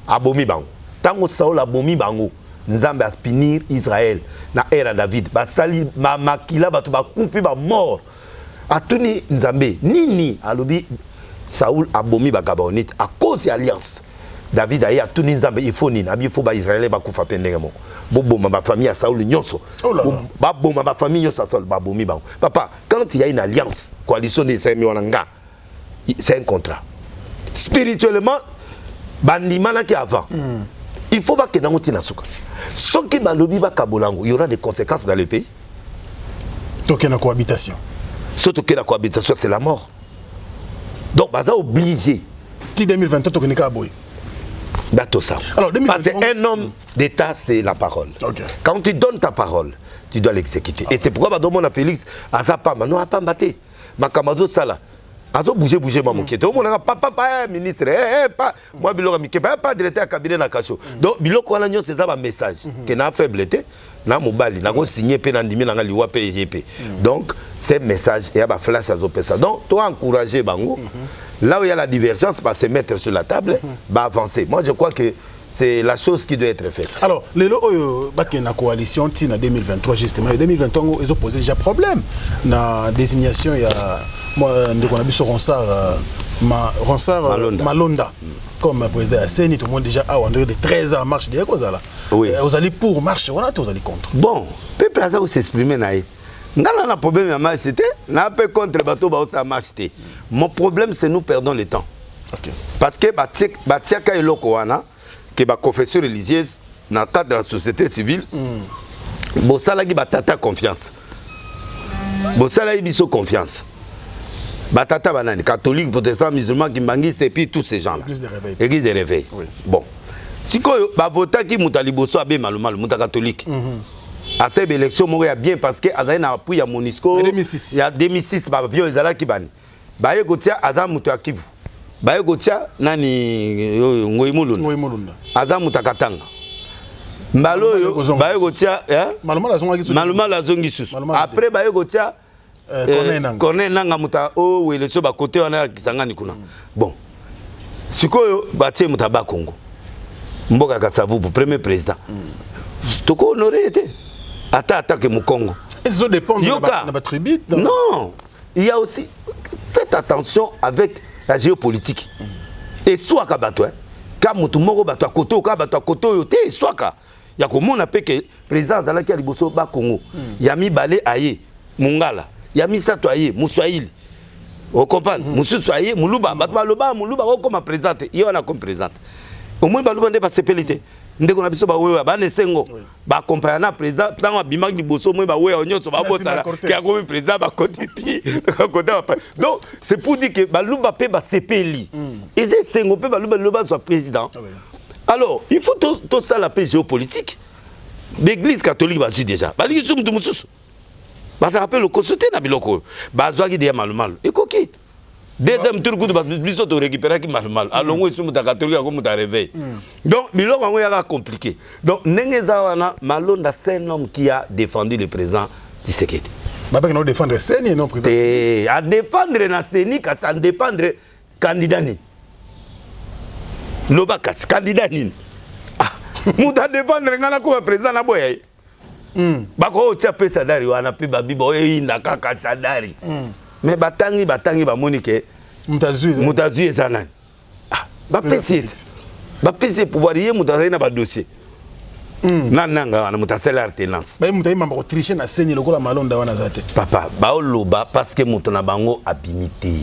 abomi bango tango Saoul abomi bango nzambe a punir Israël na era David basali makila bato bakufi ba mort atuni nzambe nini alobi Saoul abomi ba Gabonite à cause de alliance David aye atuni nzambe il faut nini abi faut ba Israël bakufa pendenge moko boboma ba famille à Saoul nyonso ba boma ba famille nyonso Saoul ba bomi bango papa quand il y a une alliance coalition des Semiwananga c'est un contrat spirituellement bandimana qui avant il faut pas que nango tina suka soki balobi ba kabolango il y aura des conséquences dans le pays
toke na cohabitation
surtout que la cohabitation c'est la mort donc baza obligé
ti 2023 toke nika boy.
Alors, parce qu'un homme d'État, c'est la parole. Okay. Quand tu donnes ta parole, tu dois l'exécuter. Et c'est pourquoi je demande à Félix, Azapama, non, pas batté. Makamazo Sala. Azo bouger maman qui était au monde papa ministre pas moi biloko mi pas directeur à cabinet na kacho donc biloko wana nyo c'est ça ba message que na faiblesse na mobali na ko signer pe na ndimi na liwa pe yep. Donc c'est message et ba flash à ça. Donc toi encourager bango. Là où il y a la divergence, bah, se mettre sur la table, bah, avancer. Moi, je crois que c'est la chose qui doit être faite.
Alors, les lots qui la coalition en 2023, justement, en 2023, ils ont posé déjà problème. Dans la désignation, il y a moi, on a vu sur Ronsard Malonda. Comme président de CENI, tout le monde déjà a en dehors de 13 ans marche derrière quoi là.
Oui.
Vous allez pour marche, on a tous allez contre.
Bon, peuple a ça où s'exprimer naïe. Dans le problème à marche c'était, n'a pas contre bateau ba ça marche. Mon problème c'est nous perdons le temps.
OK.
Parce que batiaka eloko wana que ba confession religieuse dans le cadre de la société civile. Bon ça là qui batata confiance. Bon ça là il biso confiance. Batata banane catholique, protestant, musulman, kimbanguiste et puis tous ces gens là. Église de réveil. Oui. Bon. Si quoi ba vota qui mutaliboso abe malumal muta catholique. À cette élection, il y a bien parce que Azaï n'a appuyé à Monisco. Il y a 2006, vieux Ezala Kibani. Baye Gotia, Azam Mutakivu. Baye Gotia, Nani Ngoimulun. Azam Mutakatanga. Mbalo, Baye Gotia, Maluma la Zongisus. Après Baye Gotia, Kone Nanga Muta, oh, oui, le soba côté, on a Kisangani Kuna. Bon. Sikoyo, Batie Mutaba Congo. Mboka Kassavu pour premier président. Toko honoré était. Attaque mon Congo.
Et ça dépend de la tribu.
Non, il y a aussi. Faites attention avec la géopolitique. Et soit Kabato, quand tu moro bato à côté, Kabato à côté, yote, soit ka. Il y a comme on appelle que président de la Kaliboso ba Congo. Il y a mis Balé Aye, Mungala. Il y a mis Sato Aye, Moussouaïl. Vous comprenez? Moussouaïl, Moulouba, Batmaloba, Moulouba, comme présidente. Il y en a comme présidente. Au moins, Balouba n'est pas sépélité. Ndeko na biso ba wewa ba nesengo ba accompagner na président tango bimaki liboso moi ba wewa nyonso ba bosala ki a comme président ba kotiti donc c'est pour dire que ba luba pe ba sepeli et c'est sengo pe ba luba soit président. Alors il faut tout ça la paix géopolitique. L'église catholique ba déjà ba liki sum tumususu ba ça rappelle le consulter na biloko ba zwaki de mal et coquille. Deuxième tour, nous avons récupéré qui mal. Alors, nous sommes catholiques comme nous réveil. Donc, il est compliqué. Donc, Malonda, c'est un homme qui a défendu le président Tshisekedi.
Mais il a défendu le Séni et non le président.
À défendre le Séni, à défendre le candidat. Lobakas, candidat. Nous avons défendre le président Naboye. Bako tchape sadari wana pe babibo na kaka sadari. Mais batangi ba monike mutazu ezana ba pesi pouvoir yé mutazu na ba dossier nanga na mutasela alternance
ba mutayi mamba tricher na senyi lokola Malonda wana zate
papa ba oloba parce que mutona bango abimité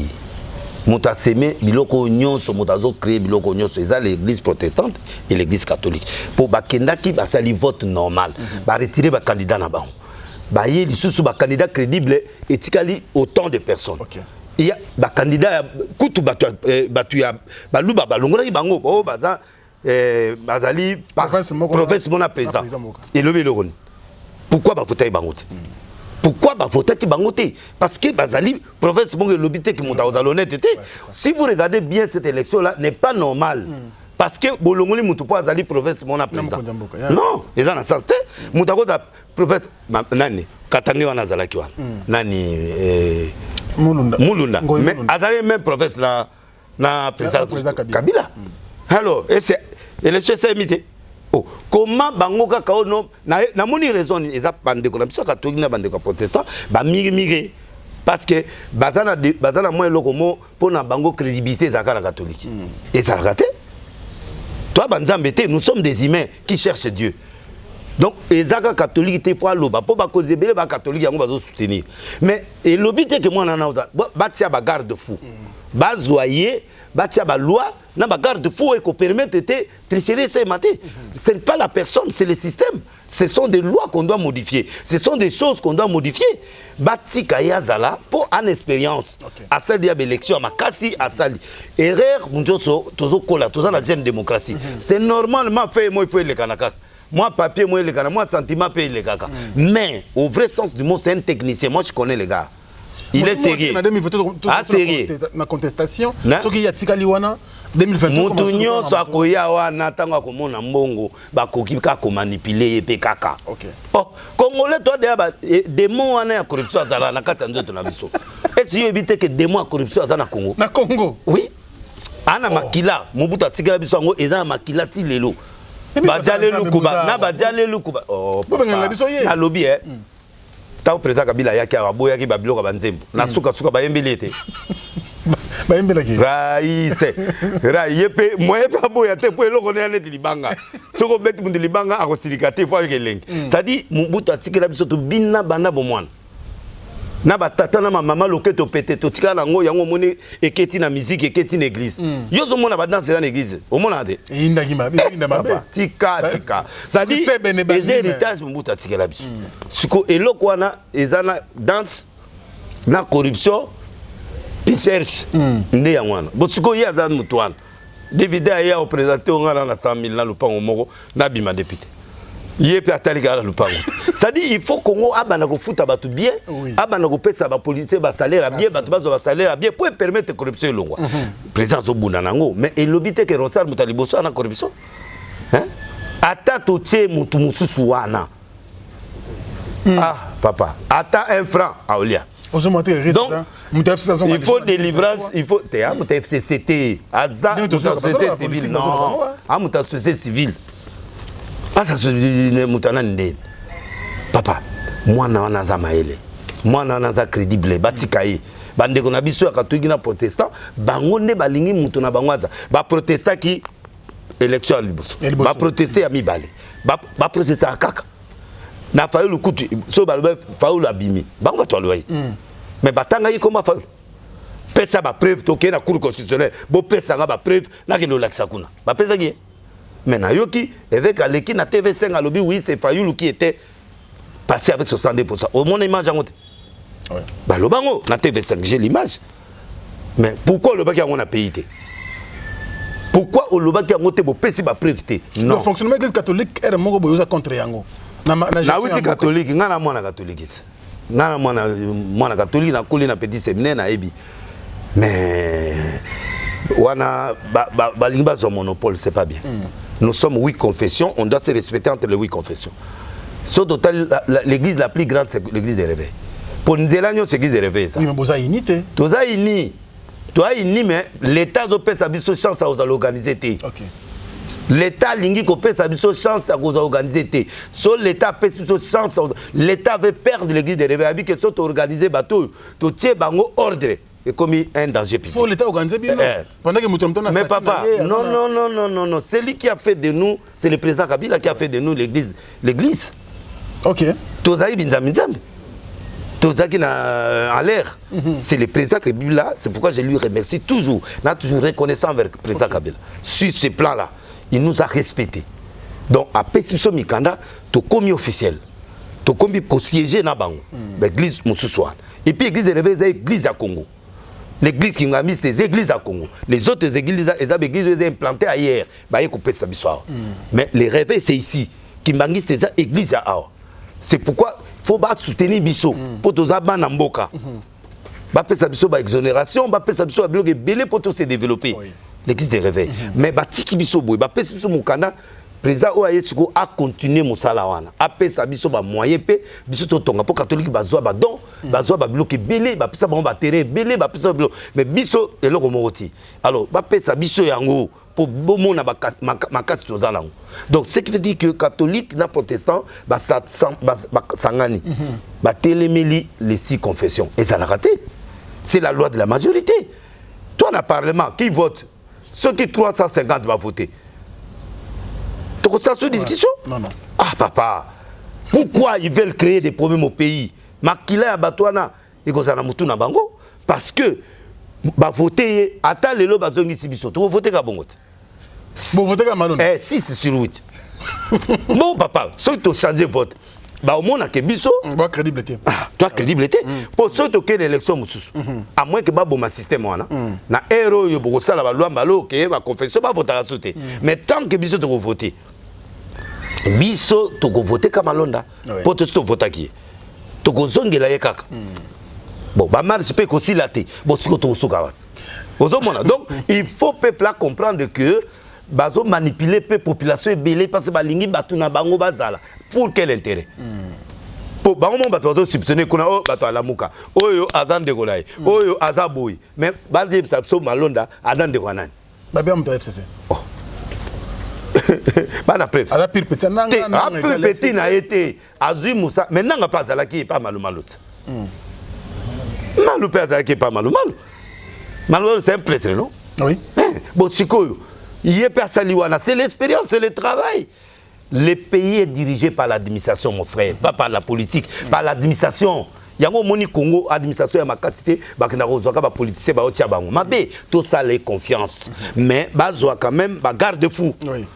mutaseme biloko nyonso mutazo créer biloko nyonso eza l'église protestante et l'église catholique pour bakenda ki ba sali vote normal ba retirer ba candidat na bango. Bah, il y a des candidats crédibles et autant de personnes. Okay. Il y a des candidats qui province mon président. Et le pourquoi voter Bangote? Pourquoi voter Bangote? Parce que Bazali, province mon lobité qui monte aux honnêteté. Si vous regardez bien cette élection-là, n'est pas normal. Parce que Bolongoli Moutoupo Azali province mon président. Non, ils ont un sens. Moutako da province nani Katangi wana Zalaki wana. Nani Mulunda. Mais Azali même province na président Kabila. Alors, et c'est élection c'est imité. Oh, comment bangoka kaono na moni raison ils a bande ko na biso ka toki na bande ko protestant ba migi parce que bazana moins lokomo pour na bango crédibilité zakala catholique. Et ça raté. Toi, nous sommes des humains qui cherchent Dieu. Donc, les catholiques, il faut aller pour causer les catholiques, on va soutenir. Mais l'objet que moi, je garde-fou. Bazoyer, la loi, na garde-fou et qu'on permette de tricher ces matins. Ce n'est pas la personne, c'est le système. Ce sont des lois qu'on doit modifier. Ce sont des choses qu'on doit modifier. Bati Kayazala pour une expérience. À celle de l'élection, à Makassi, à Sali. Erreur, la jeune démocratie. C'est normalement fait, moi, il faut le Kanaka. Moi, papier, moi, le Kanaka. Moi, sentiment, paye le Kanaka. Mais, au vrai sens du mot, c'est un technicien. Moi, je connais les gars. il est sérieux. Sérieux.
Ma contestation, ce qui y a Tikaliwana 2023.
Moutounio soit koya wana tango komona mbongo ba koki ka ko manipuler pe kaka.
OK.
Oh, Congolais toi des mots wana ya corruption azala na kata nzoto na biso. Est-ce que éviter que des mots ya corruption azala na Congo?
Na Congo.
Oui. Ana makila Mobutu atikala biso ngo eza makila ti lelo. Bajale lukuba na bajale lukuba. Oh. Na lobby Tant président Kabila yaki aboya ki babilo ka banzembo. Na suka ba yembelete.
Ba yembelaki.
Raïse. Raïepe moyepe aboya te po eloko ne net libanga. Soko beti mundi libanga akosilikate fo akeleng. Ça dit Mobutu atikela biso to bina bana bomwana. Na batata na mama loketo pete to tikala ngo yango moni eketi na musique eketi na église. Yozo mona ba danser na église. O mona de.
Indaki mabe, inda mabe.
Tika. Ça dit les héritages Mobutu atikela biso. Siko eloko wana ezana danse na corruption puis cherche nde yangwana. Bo siko ya za mutu wana. Débida ya au présenter ngana na 100 000 na lupango moko na bima député. Yépe atalika la lupango. Ça dit il faut Congo abana ko futa batu bien, abana ko pesa ba policier ba salaire bien, batu bazo ba salaire bien pour permettre corruption longwa. Président Zobuna nango, mais il lobite que Ronsard mutaliboso na corruption. Hein? Ata totie mutu mususu wana. Ah papa, ata un franc à Olia.
Donc, il
faut délivrance, il faut FCCT, Aza, société civile, non, à société civile. Ah, ça se moutana ndé. Papa, moi na zamaele, moi na crédible, batikaye. Bande qu'on a biso akatoki na protestant, bangonde balingi mutuna bangwaza, ba protestant qui élection liboso. Ba protester à mibale. Ba protester à kaka. Na fayu le kutu, so ba fayu la bimi. Bango to loyi. Mais batanga yi comment fayu? Pesa ba preuve toke na cour constitutionnelle. Bo pesa nga ba preuve na kino laksa kuna. Ba pesa ki? Maintenant, Yoki, avec Aleki, na TV5 à lobby, oui, c'est Fayoulou qui était passé avec 62%. Au moins, l'image en haut. Bah, le bango, na TV5, j'ai l'image. Mais pourquoi le bac a un pays? Pourquoi le bac a un pays pour préviter? Non.
Le fonctionnement de l'Église catholique est un contre Yango.
Na oui, catholique, n'a pas moi catholique. N'a moi catholique, n'a collé na petit séminaire na ebi. Mais wana balingba son monopole, c'est pas bien. Nous sommes 8 confessions, on doit se respecter entre les 8 confessions. Sur total, l'église la plus grande, c'est l'église des réveils. Pour nous, c'est l'église des réveils.
Oui, mais vous avez unité.
Vous avez unité. Vous avez unité, mais l'État a sa chance à organiser. L'État a sa chance à organiser. So l'État a sa chance. L'État veut perdre l'église des réveils. Il faut organiser bateau. Tu tiens bango ordre. Et comme un danger.
Il faut l'État organiser bien. Pendant que nous
mais papa, non. C'est lui qui a fait de nous, c'est le président Kabila qui a fait de nous l'église.
Ok.
Tozaï Binzamizam. Tozaï qui a l'air. C'est le président Kabila, c'est pourquoi je lui remercie toujours. On a toujours reconnaissant avec le président Kabila. Sur ce plan-là, il nous a respectés. Donc, à Pessimso Mikanda, tu commis officiel. Tu commis co-siégé dans l'église Moussoussoir. Et puis l'église de réveil, c'est l'église à Congo. L'église qui a mis ces églises à Congo. Les autres églises, elles ont implanté ailleurs. Mais les réveils, c'est ici. Qui m'a mis ces églises à Awa. C'est pourquoi il faut soutenir Bisso. Pour tous les gens Mboka. Il faut faire exonération, il faut faire belé pour se développer. L'église des réveils. Mais Batiki Bisso, il faut faire Mukanda. Le président Oayesuko a continué mon salaire. Après ça, biso ba moyen pe, biso to tonga pour catholique bazwa ba don, bazwa ba bloqué belé, ba pisa ba terrain belé, ba pisa mais biso eloko moroti. Alors, ba pesa biso yango pour bomo na makasi tozala. Donc ce qui veut dire que catholique na protestant ba sangani. Ba telemeli les 6 confessions et ça l'a raté. C'est la loi de la majorité. Toi dans le parlement qui vote, ceux qui 350 va voter. Donc ça se discussion?
Non.
Ah papa, pourquoi ils veulent créer des problèmes au pays? Makila ya batwana, ikozana mutu na bango parce que ba voter ata lelo bazongi sibiso. Tu voter ka bongo.
Bon voter ka malone.
6 sur 8. Bon papa, ceux qui ont changé vote. Bah au moins na kebiso,
ba crédibilité.
Toi crédibilité pour ceux qui ont l'élection mususu. À moins que ba bon système wana. Na héros yo boko sala ba loi mbalo ke ba confession ba voter à sauter. Mais tant que biso to voter biso toko voter kama londa pour te voter qui toko zongela ye kaka bon ba marche peut aussi laté bon siko to soka donc il faut peuple comprendre que bazo manipuler peu population et belé parce que balingi batu na bango bazala pour quel intérêt pour bango mon bato soupçonner kuna o bato alamuka oyo azande golai oyo azaboy mais balje so malonda azande kwanani
babia mto FCC
bana preuve
ala pire petit nanga
petit na été azui musa mais nanga pas alaki pas malu malot malu pas alaki pas malu c'est un prêtre non
oui
bon sikoyo il pas saliwana c'est l'expérience c'est le travail. Le pays est dirigé par l'administration, mon frère, pas par la politique, par l'administration. Yango moni Congo administration ya makasité bakina kozwaka ba politicien ba otia bango mabe tout ça les confiance mais bazwa quand même ba garde fou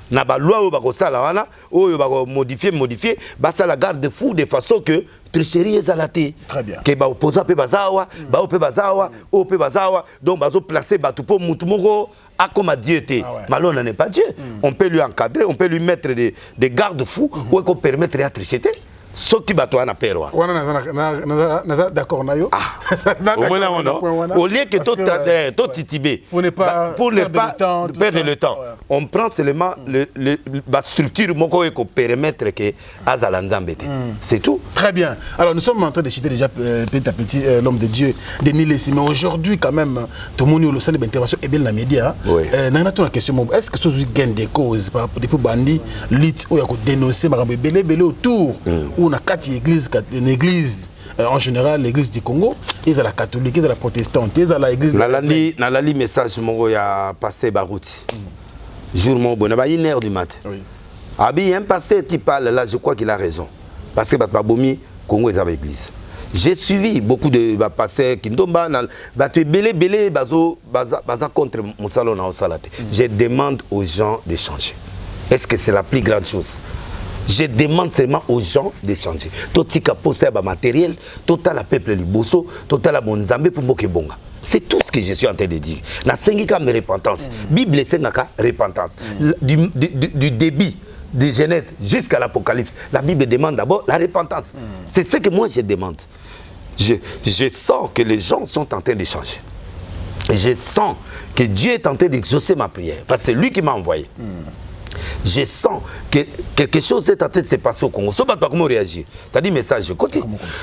na ba loi o ba ko sala wana o ba ko modifier ba ça la garde fou de façon que tricherie ezalate
très bien
que ba opposant pe bazawa ba pe bazawa o pe bazawa donc bazo placer ba tout pour mutu moko a comme Dieu était malon n'est pas Dieu on peut lui encadrer on peut lui mettre des garde fous ou qu'on permettre à tricher ce qui va toi na perwa
naza d'accord na yo
au lieu que tout titibé pour ne pas perdre le temps on prend seulement la structure moko et qu'on permettre que azala nzambete c'est tout
très bien alors nous sommes en train de citer déjà petit à petit l'homme de Dieu Denis Lessi mais aujourd'hui quand même tout le monde le salle d'intervention et bien la média nana ton question est-ce que ce gain des causes par depuis bandi lutte ou ya ko dénoncer makambo belé autour ou na kati église une église en général l'église du Congo ils à la catholique ils à la protestante ils à la église
nalali message mongo ya pasteur Barouti jour mon bon ba 1h du matin abi un pasteur qui parle là je crois qu'il a raison parce que babomi Congo est avec l'église j'ai suivi beaucoup de pasteurs qui ndomba ba tu belé bazo contre mon salon na salate je demande aux gens de changer est-ce que c'est la plus grande chose. Je demande seulement aux gens de changer. Tout ce qui a posé à matériel, tout à la peuple liboso, tout à la bonzambe pour Mokebonga. C'est tout ce que je suis en train de dire. Na sengika repentance. Bible sengaka repentance. Du début de Genèse jusqu'à l'Apocalypse, la Bible demande d'abord la repentance. C'est ce que moi je demande. Je sens que les gens sont en train de changer. Je sens que Dieu est en train d'exaucer ma prière. Parce que c'est lui qui m'a envoyé. Je sens que quelque chose est en train de se passer au Congo. Ce n'est pas comment réagir. Ça dit message. Côté.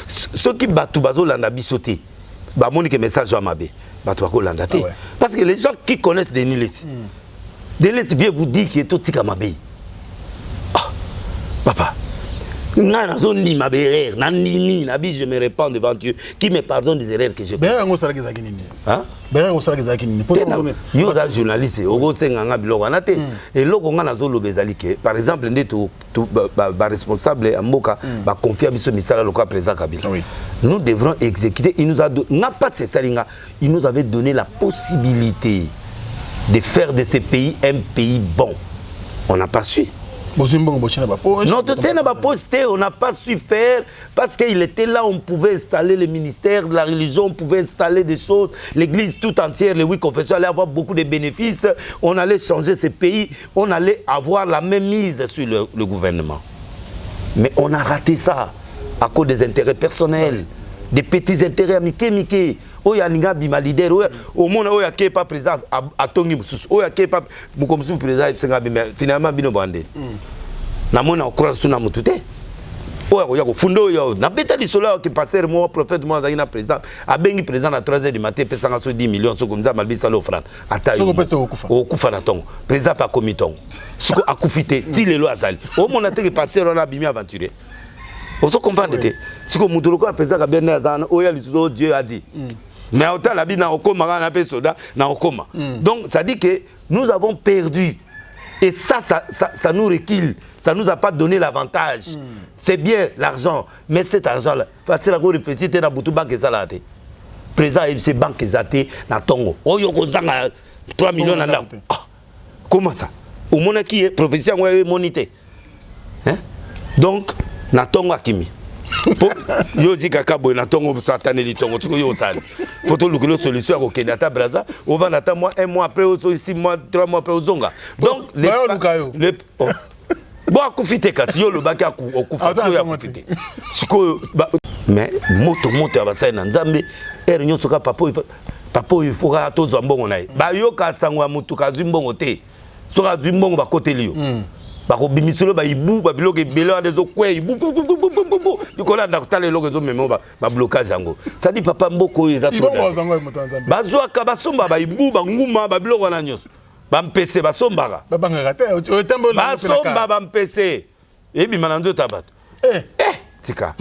Ceux qui battent bazo l'andabi sauté. Bah mon message à Mabé. Battu l'andate. Parce que les gens qui connaissent Denis Lessi, Denis Lessi vient vous dire qu'il est tout tika Mabé. Ah, papa. Je me répands devant Dieu qui me pardonne des erreurs que je fais. Hein? Journaliste, et par exemple, responsable nous devrons exécuter. Il nous avait donné la possibilité de faire de ce pays un pays bon. On n'a pas su. Non, on n'a pas su faire parce qu'il était là, on pouvait installer le ministère de la religion, on pouvait installer des choses, l'église tout entière, les 8 confessions allaient avoir beaucoup de bénéfices, on allait changer ce pays, on allait avoir la même mise sur le gouvernement. Mais on a raté ça à cause des intérêts personnels, des petits intérêts amicés. Oya ninga bima leader au monde oya ke pas président à Tongi Mususu oya ke pas mukomsu président senga bima finalement bino bande na mona okra suna mutute oya ko fundo yo na beta di solo ke pasteur mo prophète mo zangina président abengi président na 3h du matin pesanga so 10 millions so komza malbisa l'offrande ata yo okufa na tongo président pas komitongo siko akufite ti lelo azali o mona te ke pasteur na bimi aventurer on se comprend de si comme Moutoulouko a président à Bernard Zana, Oya Liso, Dieu a dit. Mais au tal, na okoma, on appelle soda, na okoma. Donc ça dit que nous avons perdu. Et ça nous recule. Ça ne nous a pas donné l'avantage. C'est bien l'argent, mais cet argent-là, facile à réfléchir, tu as beaucoup de banques salades. Président, c'est banques salades, na tongo. Oyo kozanga 3 millions na ndam. Comment ça? Au monde qui est profession, on est monité. Donc, na tongo akimi. Yo zi kakabo na tongo satane li tongo tuko yo sali. Photo lukilo solution ko Kenyatta Braza, on va attendre un mois après ou 6 mois, 3 mois après au zonga. Donc les bon akufite kasi yo le baki akufite yo akufite. Siko mais moto abasai na Nzambe réunion soka papa il faut que tous mbongo na ye ba yo ka sangwa mutu ka zimbongo te soka zimbongo ba côté lio ba ko bimisolo ba ibu ba biloko ebele des okwe ibu dikola nda kotala eloko ezo memo ba blocage yango ça dit papa mboko eza trop ba zwaka ba somba ba ibu ba nguma ba biloko na nyos ba mpese ba sombaka
ba bangaka te
ba somba ba mpese ebi mananzo tabato tika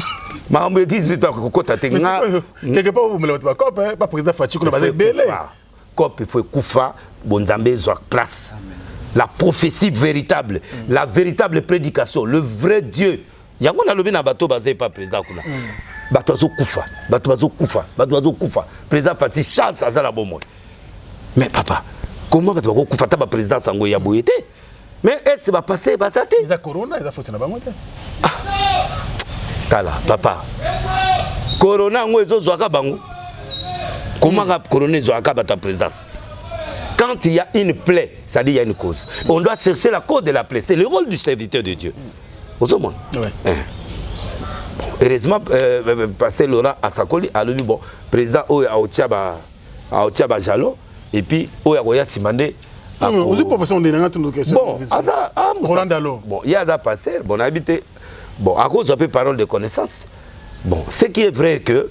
makambo ekizi ta kokota te nga
quelque part vous me le pas cop pas président Fatikou na ba belé
cop il faut kufa bonzambe zo place la prophétie véritable la véritable prédication le vrai Dieu yango na lobi na bato bazé pas président kuna bato bazo kufa président Fatikou chance azala bomo mais papa comment bato bako kufa ta ba président sango ya boyete mais est-ce va passer basate
ils a corona ils a foutu na bango te
tala papa corona ngo ezo zwaka bango comment ka corona zwaka bata présidence quand il y a une plaie ça dit il y a une cause on doit chercher la cause de la plaie c'est le rôle du serviteur de Dieu au monde heureusement passer Laurent Asakoli a lui bon président oya aotiaba jalo et puis oya koya simandé
vous professeur de nanga tout question
bon asa
Roland Dalo
bon il y a ça passer bon habité bon, à cause d'un peu parole de connaissance, bon, ce qui est vrai que,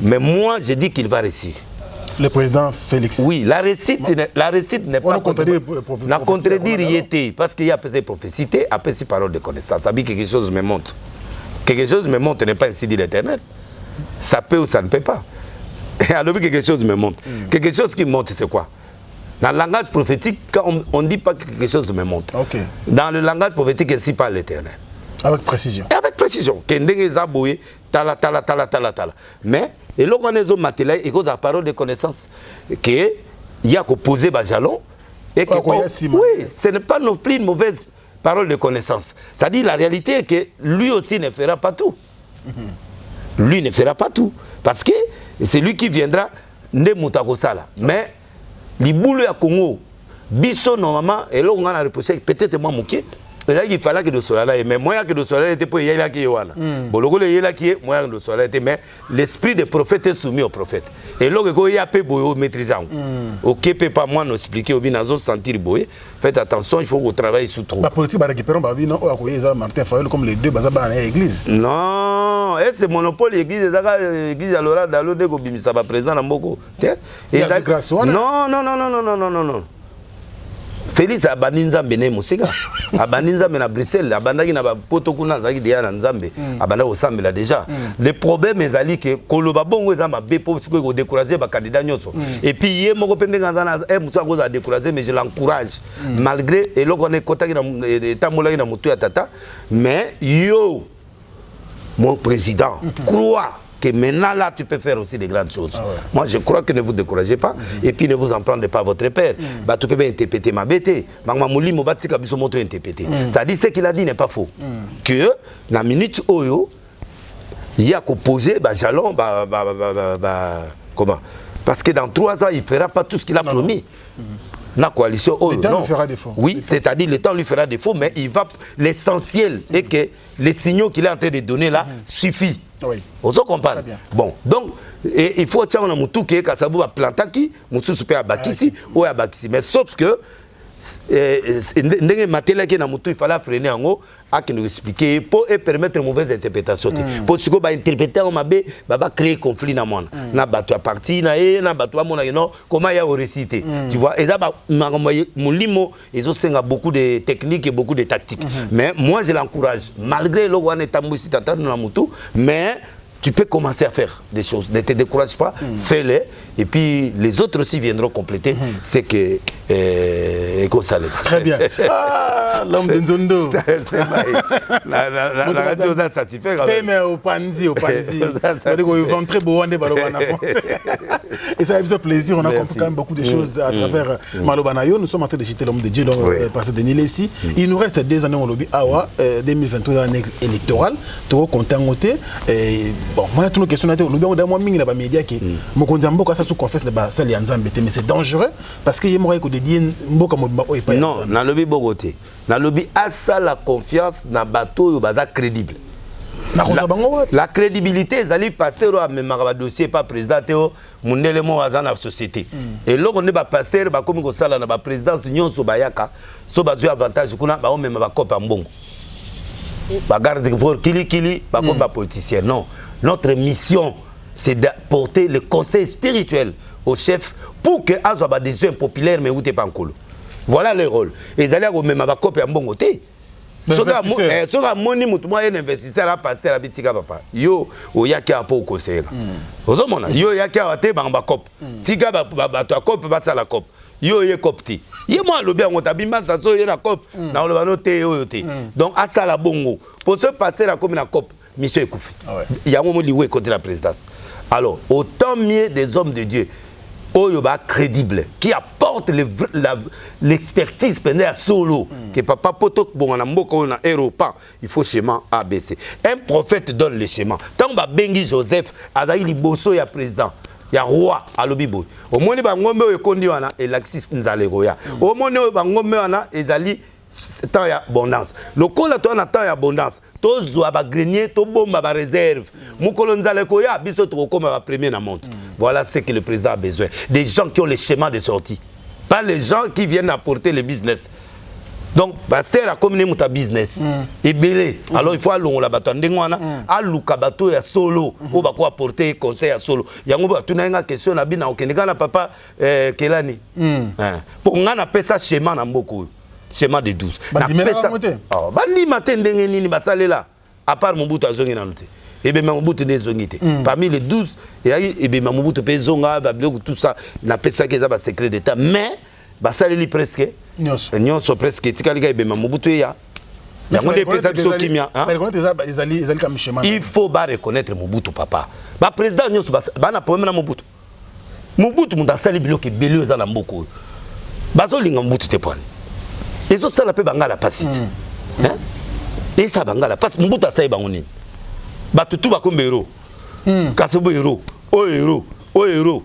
mais moi je dis qu'il va réussir.
Le président Félix.
Oui, la réussite n'est pas contredire rien, parce qu'il y a pesé prophécité, après ces paroles de connaissance. Ça dit que quelque chose me montre. Quelque chose me montre n'est pas ainsi dit l'Éternel. Ça peut ou ça ne peut pas. Et alors quelque chose me montre. Quelque chose qui montre, c'est quoi? Dans le langage prophétique, quand on ne dit pas que quelque chose me montre.
Okay.
Dans le langage prophétique, il ne pas l'Éternel.
Avec précision.
Et avec précision. Mais, et là, on est au matériel, il y a la parole de connaissance. Il y a qu'à poser le jalon. Et oui, ce n'est pas non plus une mauvaise parole de connaissance. C'est-à-dire, la réalité est que lui aussi ne fera pas tout. Lui ne fera pas tout. Parce que c'est lui qui viendra de Moutakosala. Mais, les boules à Congo, Bisso, normalement, et là, on a reproché, peut-être moi, Mouké. Il fallait que de cela mais moi que de cela était pour y aller qui yoana bon le gars y là qui moi de cela était mais l'esprit des prophètes est soumis aux prophètes et là que y a peu boyo maîtrisant OK peut pas moi nous expliquer au binazo sentir boyer faites attention il faut qu'on travaille sous trop
la politique va récupérer ba non o akoyeza Martin Fayol comme les deux bazaba na église
non et c'est monopole l'église église alors dans l'ode ko bimisa ba président na mboko et non Félix abandi nzambe ne musika abandi nzambe na Bruxelles abandaki na poto kuna zaki dia na nzambe abanda osambela déjà le problème ezali que koloba bongo ezamba bepo siko ko décourager ba candidat nyonso et puis yé moko pende ngana musa ko za décourager mais je l'encourage malgré et loko ne kotaki na tamolaki na mutu ya tata mais yo mon président crois que maintenant là tu peux faire aussi des grandes choses. Moi je crois que ne vous découragez pas et puis ne vous en prendrez pas à votre père. Bah tu peux bien interpréter ma bête. Magma mouli mo bati kabiso moto interpréter. Ça dit ce qu'il a dit n'est pas faux. Que la minute oyo il y a qu'au poser bah jalon comment? Parce que dans 3 ans il fera pas tout ce qu'il a promis. La coalition
le temps lui fera défaut.
Oui, c'est-à-dire le temps lui fera défaut mais il va l'essentiel est que les signaux qu'il est en train de donner là suffit.
Oui.
On se comprend. Bon, donc il faut que nous tout que Kassabou a plantaki, Moussou super abakisi ou abakisi. Mais sauf que il fallait freiner en haut à nous expliquer pour permettre une mauvaise interprétation. Pour ce qu'on va interpréter en mabé, va créer conflit dans le monde. Na bateau à partir, na bateau à mon comment il y a récité. Tu vois, et là, mon limo, ils ont beaucoup de techniques et beaucoup de tactiques. Mais moi, je l'encourage, malgré le roi Netamousi Tata dans la moto, mais tu peux commencer à faire des choses. Ne te décourage pas, fais-les. Et puis les autres aussi viendront compléter. C'est que
très bien. Ah, l'homme de Nzondo.
La radio est satisfaite.
Mais au Panzi. Ils vont très beau en et ça fait plaisir. On a compris quand même beaucoup de choses à travers Malobanayo. Nous sommes en train de citer l'homme de Dieu, parce que Denis Lessi. Il nous reste 2 années au lobby Awa, 2023 année électorale. Tu vas compter en côté. Bon, moi, toutes nos questions, nous avons mis dans les médias qui Mokonzambo, ça se confesse, mais c'est dangereux parce qu'il y a des diens.
Non, dans le lobby Bogoté. Dans le lobby, à ça la confiance dans le bateau, il crédible. La crédibilité, ils allaient passer à même dossier pas président Théo, Mundele mo dans la société. Et là on est pas passer ba comme ça là na présidence union so bayaka, so bazu avantage kuna ba même ba cop en bon. Ba garde pour kili ba comme ba politicien. Non, notre mission c'est d'apporter le conseil spirituel au chef pour que azo ba décision populaire mais où t'es pas en colo. Voilà le rôle. Et ils allaient même ba cop en bon côté. Soka moni mutu mwa un investisseur a passer la bitika papa yo oyaki apo conseiller ozomona yo yaki awate banga cop tika ba to cop ba sala cop yo ye copti ye moi lobi ngo tabimba sa so ye na cop na loba no te yo te donc asala bongo pour se passer la comme na cop mission ekufi yango mo liwe côté la présidence. Alors autant mieux des hommes de Dieu Oyoba crédible qui apporte l'expertise pendant solo que papa poto bon na mboko na Europa il faut schéma ABC. Un prophète donne le schéma. Tant ba bengi Joseph azali liboso ya président ya roi alobibo. Au moni ba ngombe o ekondi wana Elaxis Nzalego ya. Au moni ba ngombe wana ezali temps ya abondance. Le kola to na temps ya abondance. To zwa ba grenier to bomba ba réserve. Mukolo Nzaleko ya biso to koma ba premier na monte. Voilà ce que le président a besoin. Des gens qui ont les schémas de sortie. Pas les gens qui viennent apporter le business. Donc, pasteur a communé muta business. Et belé. Alors, il faut aller la bateau. Ndengwana, aluka bateau ya solo. Ou ba quoi apporter conseil à solo. Yango ba tuna nga question na bina okendeka na papa kelani. Pour nga na pesa schéma na mboko. Schéma de 12.
Bandi matin
ndenge nini basalela. À part Mobutu azongi na noté. Et bien Mobutu des zongité. Parmi les 12, et bien Mobutu pe zonga, tout ça, n'a pas ça que ça va secret d'état. Mais basaleli presque. Nyon so presque. Tikaliga et bien Mobutu ya. Il faut reconnaître Mobutu papa. Ba président nyon so ba na problème na Mobutu. Mobutu munda sali bloqué belé za na mboko. Bazo linga Mobutu te pone. Et ça la pe bangala pasite. Hein? Et ça bangala passe Mobutu asai bangoni. Batutu bakombe héros. Kasebo héros. O héros.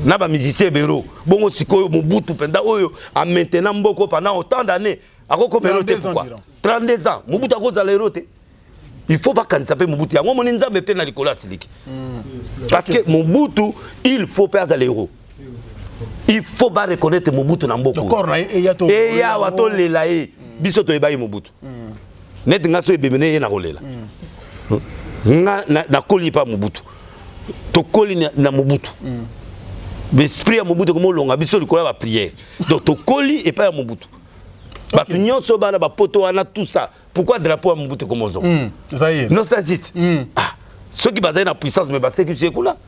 Na ba musicien héros. Bongo sikoyo Mobutu penda oyo a maintenant mboko pendant autant d'années. Akoko héros te pourquoi? 32 ans. Mobutu akoza la héros te. Il faut pas kanisa pe Mobutu. Yango moni nzambe pe na likolo asiliki. Parce que Mobutu, il faut pas aller héros. Il faut pas reconnaître Mobutu na mboko. Et ya wato lelae biso to ebayi Mobutu. Net nga so ebemene na kolela. Na koli pa Mobutu. To koli na Mobutu. L'esprit ya Mobutu comme longa biso likola ba prière. Donc to koli et pas ya Mobutu. Ba tunyo so bana ba poto wana tout ça. Pourquoi drapeau ya Mobutu comme ozo? Non ça zit. Ah, ceux qui basent na puissance mais ba sécurité là.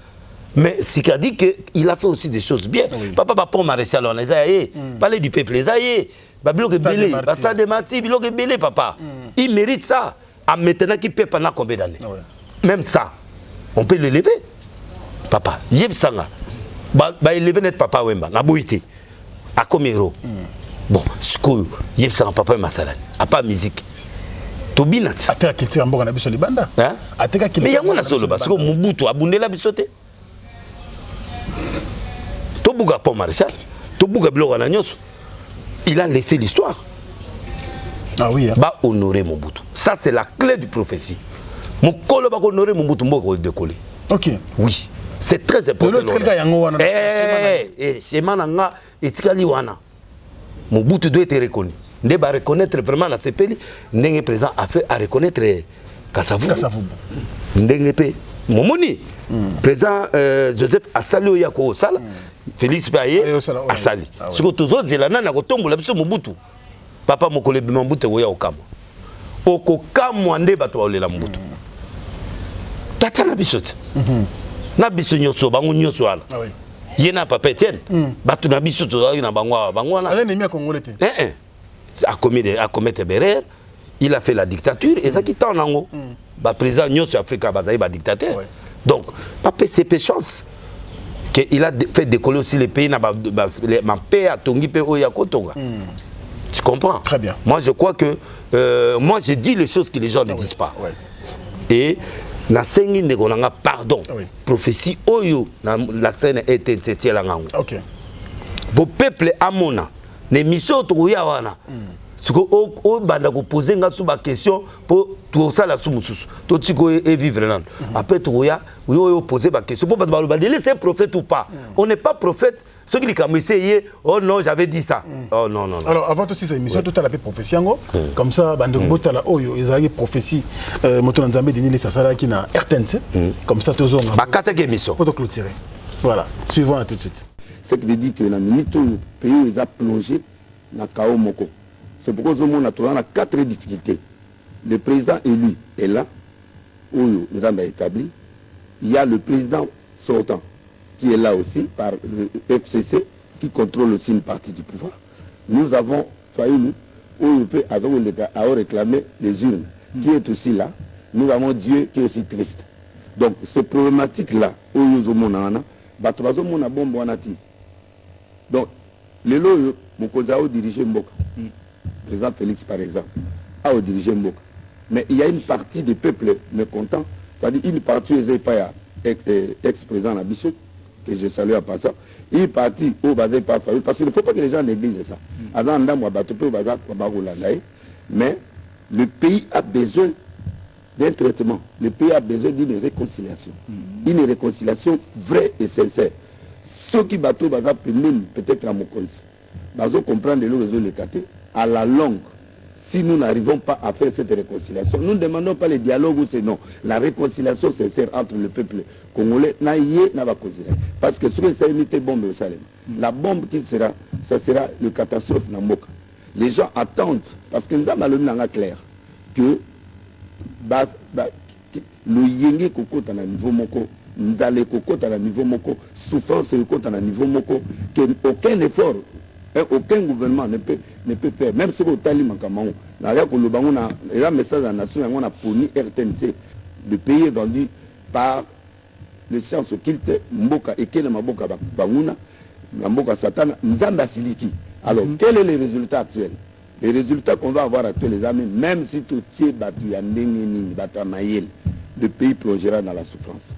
Mais c'est qu'a dit que il a fait aussi des choses bien. Papa va pour maréchal on les a parler du peuple les a Babilo belé, Basta de Marti, Bilo belé papa. Il mérite ça. À maintenant qu'il paie pendant combien d'années? Même ça, on peut l'élever. Papa, yeb sanga. Ba élever net papa wemba, na boité. À Komero. Bon, ce que yeb sanga papa masalani. A pas musique. Tobinat.
Ateka kilti amboka na biso libanda.
Hein?
Ateka kilti.
Mais yango na solo parce que Mobutu abundela bisote. Tobuga pour maréchal. Tobuga bilo na nyoso. Il a laissé l'histoire.
Ah oui.
Bah honorer Mobutu. Ça c'est la clé du prophétie. Mon colo va honorer Mobutu mboko décoller.
OK.
Oui. C'est très important. C'est mananga etikali wana. Mobutu doit être reconnu. Ne va reconnaître vraiment la CPL, ndenge présent a fait à reconnaître Kasavubu. Ndenge pe momoni. Président Joseph Asali yako sala. Félix Baye Asali. Ce que tous autres zelana na kotombola biso Mobutu. Papa mokole Mobutu oya okamo. Okokamo ande bato olela Mobutu. Tata na biso. Na biso nyoso bango nyoso wana. Ah oui. Yena papa Etienne. Bato na biso to na bango wana.
Allez nemi Congolais.
A commettre Berer, il a fait la dictature et ça qui tend nango. Ba président nyoso Afrika bazali ba dictateur. Donc papa c'est peu chance. Il a fait décoller aussi les pays, ma paix à Tongi, Oya Kotonga. Tu comprends?
Très bien.
Moi, je crois que. Moi, je dis les choses que les gens ne disent pas. Et, na sengi negonanga pardon. Prophétie Oyo, la scène était cette langue.
Ok.
Pour peuple Amona, les missions Touyawana, Ce que banda ko poser nga sous ma question pour tout ça la sous mususu to tiko et vivre là après to ya poser ma question pour pas c'est prophète ou pas on n'est pas prophète ceux qui ont essayé oh non j'avais dit ça oh non non
alors avant aussi cette émission tout à la prophétie comme ça bande botala oyo ezali prophétie moto nzambe dini ça sala qui na RTNC comme ça to zonga
ba kata émission
pour clôturer voilà suivons tout de suite
ce qui veut dire que la minute où le pays a plongé dans chaos moko. C'est pourquoi nous avons 4 difficultés. Le président élu est là, où nous avons établi. Il y a le président sortant qui est là aussi par le FCC qui contrôle aussi une partie du pouvoir. Nous avons Fayoulou où il peut avoir réclamé les urnes qui est aussi là. Nous avons Dieu qui est aussi triste. Donc ces problématiques-là, où nous avons donc, les loyaux, mon cousin a dirigé Mboka. Le président Félix, par exemple, a dirigé Mboka. Mais il y a une partie du peuple mécontent, c'est-à-dire une partie des ex-président Nabissou, que je salue en passant, une partie au basé par Fayoul, parce qu'il ne faut pas que les gens négligent ça. Mais le pays a besoin d'un traitement. Le pays a besoin d'une réconciliation. Une réconciliation vraie et sincère. Ceux qui battent peut-être à Mokonsi, ils comprendre le réseau les à la longue. Si nous n'arrivons pas à faire cette réconciliation, nous ne demandons pas le dialogue ou c'est non. La réconciliation sincère entre le peuple congolais n'a pas causé. Parce que ce que ça a bombe au Salem. La bombe qui sera, ça sera le catastrophe Namboka. Les gens attendent, parce que nous avons clair, que le yenge koko à niveau moko. Nous allons à la niveau moko, souffrance à la niveau moko, qu'aucun effort, aucun gouvernement ne peut faire. Même si vous avez un message à la nation, on a puni RTNC. Le pays est vendu par les sciences occultes, Mboka et Kene Maboka Banguna, Mboka Satan, Nzamba Siliki. Alors, quels sont les résultats actuels? Les résultats qu'on va avoir actuels, les amis, même si tout est battu à Nengeni, Batamayel, le pays plongera dans la souffrance.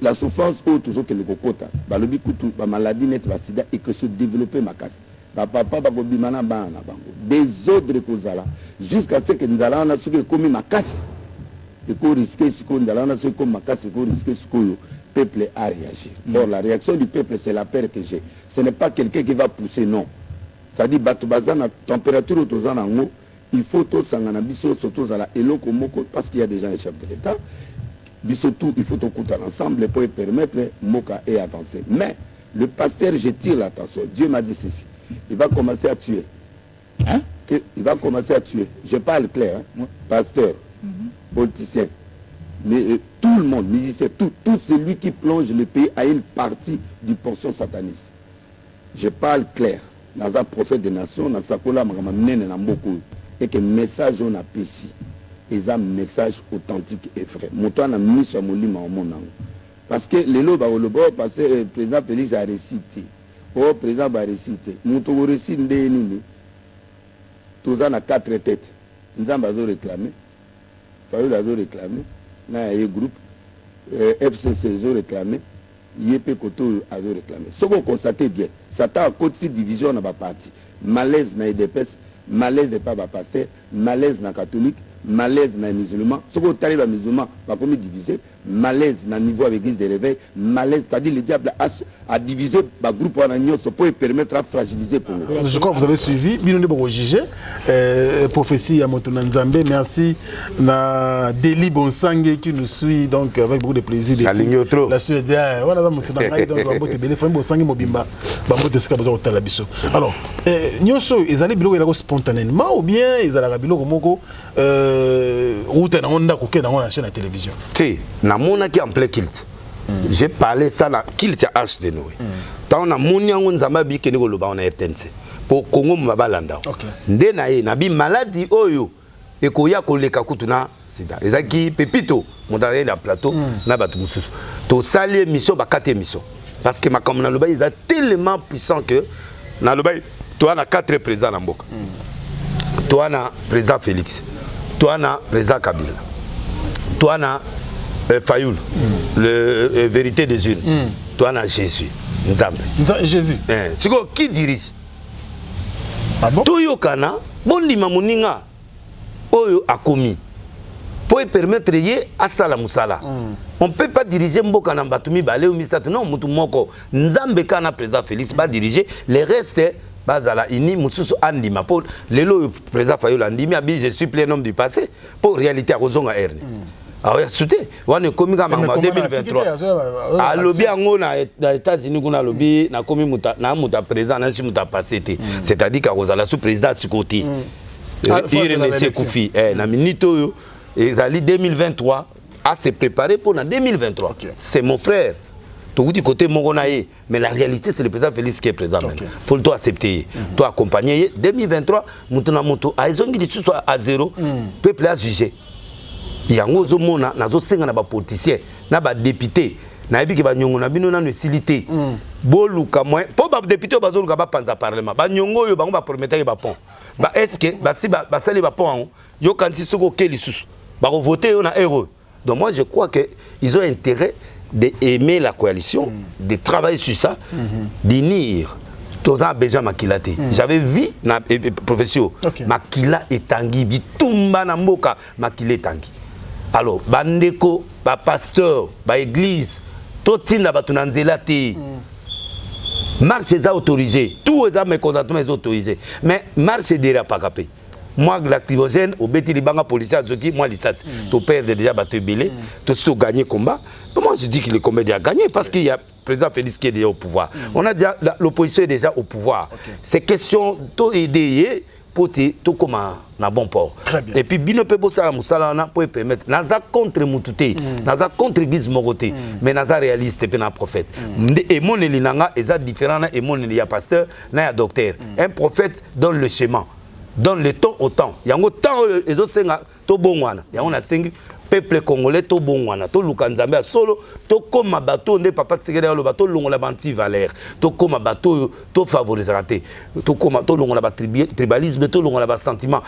La souffrance ou toujours que le kokota balobi kutu ba maladie net ba sida et que se développer ma casse ba papa ba bimana ba na bango des autres kozala jusqu'à ce que nous allons na ce que comme ma casse et qu'on risque ce qu'on allons na ce comme ma casse et qu'on risque ce que le peuple a réagi. Or la réaction du peuple c'est la peur que j'ai. Ce n'est pas quelqu'un qui va pousser non. Ça dit batu bazana température autozana ngo il faut tout sangana biso surtout la eloko moko parce qu'il y a déjà un chef de l'État. Surtout, il faut tout coûter ensemble pour permettre Moka et avancer. Mais le pasteur, je tire l'attention. Dieu m'a dit ceci. Il va commencer à tuer. Hein? Il va commencer à tuer. Je parle clair. Hein? Pasteur, politicien, mais tout le monde, musicien, tout celui qui plonge le pays à une partie du portion sataniste. Je parle clair. Dans un prophète des nations, dans sa cola, et que message on a ici. Et un message authentique et vrai. Montant a mis sur mon lit au monde. Parce que les lots parce que le président Félix a récité. Le président va réciter. Nous avons récité. Tous en a 4 têtes. Nous avons réclamé. Fayoul a réclamé. Nous avons un groupe. FCC a réclamé. IEP Koto a réclamé. Ce qu'on constate bien, ça a côté division dans la partie. Malaise dans les DPS, malaise de pas pasteur, malaise dans catholique. Malaise dans les musulmans, ce qu'on arrive à musulmans, va comme diviser, malaise dans le niveau avec l'église de réveil, malaise, c'est-à-dire le diable a divisé le groupe en agneau, ça peut permettre à fragiliser Congo.
Je crois que vous avez suivi, Bino Nebo Jigé, prophétie à Moto Nzambe, merci à Deli Bonsangue qui nous suit donc avec beaucoup de plaisir. La Suède, voilà, Moto Nzambe, donc on peut te bénéficier, Bonsangue Mobimba, Bambo de Skabado au Talabiso. Alors, Nyoso, ils allaient bilo spontanément ou bien ils allaient bilo Moko route dans la chaîne de télévision.
Si, na mona qui en plein kilt. J'ai parlé ça na kilt à H de Noé. Tant na monia on zamba bi ke ngolo ba on RTNC. Pour Congo mabalanda. Nde na ye na bi maladie oyo e ko ya ko leka kutuna sida. Ezaki pepito montaye na plateau na batu mususu. To sali émission ba 4 émissions. Parce que ma comme na loba ils a tellement puissant que na loba toi na 4 présidents na mboka. Toi na président Félix. Toi, na président Kabila. Toi, na Fayoul, le vérité des unes. Toi, na Jésus. Nzambe.
Jésus.
C'est quoi qui dirige?
Ah bon?
Tout yokana, bondima moninga oyo akomi pour permettre ye asala musala. On peut pas diriger mboka na batumi balé ou misato non mutu moko nzambe kana président Félix ba diriger les restes bazala ini mususu andima pour lelo président Fayola andimi abi je suis plein homme du passé pour réalité à Rozonga Erne. Ah ouais, souté. Wane komi ka mama 2023. A lobby ango na États-Unis kuna lobby na komi muta président na si muta passé té. C'est-à-dire qu'à Rozala sous président de ce côté. Irene Sekoufi na minito yo ezali 2023 à se préparer pour 2023. Okay. C'est mon frère. Tout du côté Mogonaye, mais la réalité c'est le président Félix qui est présent. Okay. Faut le accepter, toi accompagner 2023 mutuna moto aizongi ditu soit à zéro, peuple a jugé. Yango zo mona nazo senga na ba politicien, na ba député, na yebi ke ba nyongo na bino na necessité. Boluka moins, po ba député ba zoluka ba panza parlement. Ba nyongo yo bango ba promettre ba pont. Ba est-ce que ba si ba sali ba pont yo kanti soko ke lisusu. Ba voter on a héros. Donc moi je crois que ils ont intérêt d'aimer la coalition, de travailler sur ça, d'unir. Toza Beja Makilate. J'avais vu na professeur Makila etangi bitumba na mboka Makila etangi. Alors bandeko ba pasteur, ba église, totinda batunanzela te. Marche est autorisé, tout les mécontentements est autorisé. Mais marche derrière pas capé. Moi, l'activogène, au béti les banques policiers, moi, les sas, tu perds déjà battu belé, tu as gagné le combat. Moi, je dis que le combat a gagné parce qu'il y a le président Félix qui est déjà au pouvoir. On a déjà, l'opposition est déjà au pouvoir. C'est question d'aider pour tout comme un bon port. Et puis, bino pebo sala musala na pour permettre. Naza contre Moutouté, naza contre Église Moroté, mais naza réaliste et un prophète. Et mon elinanga est différent et mon elia pasteur, na docteur. Un prophète donne le schéma. Donne le temps au temps. Il y a un temps et autres senga to bongwana. Il y a un sengi peuple congolais to bongwana. To lukanzambe solo to comme bateau ne papa tsigera le bateau longola banti valeur. To comme bateau to favorisera te. To comme to longola ba tribalisme to longola ba sentiment.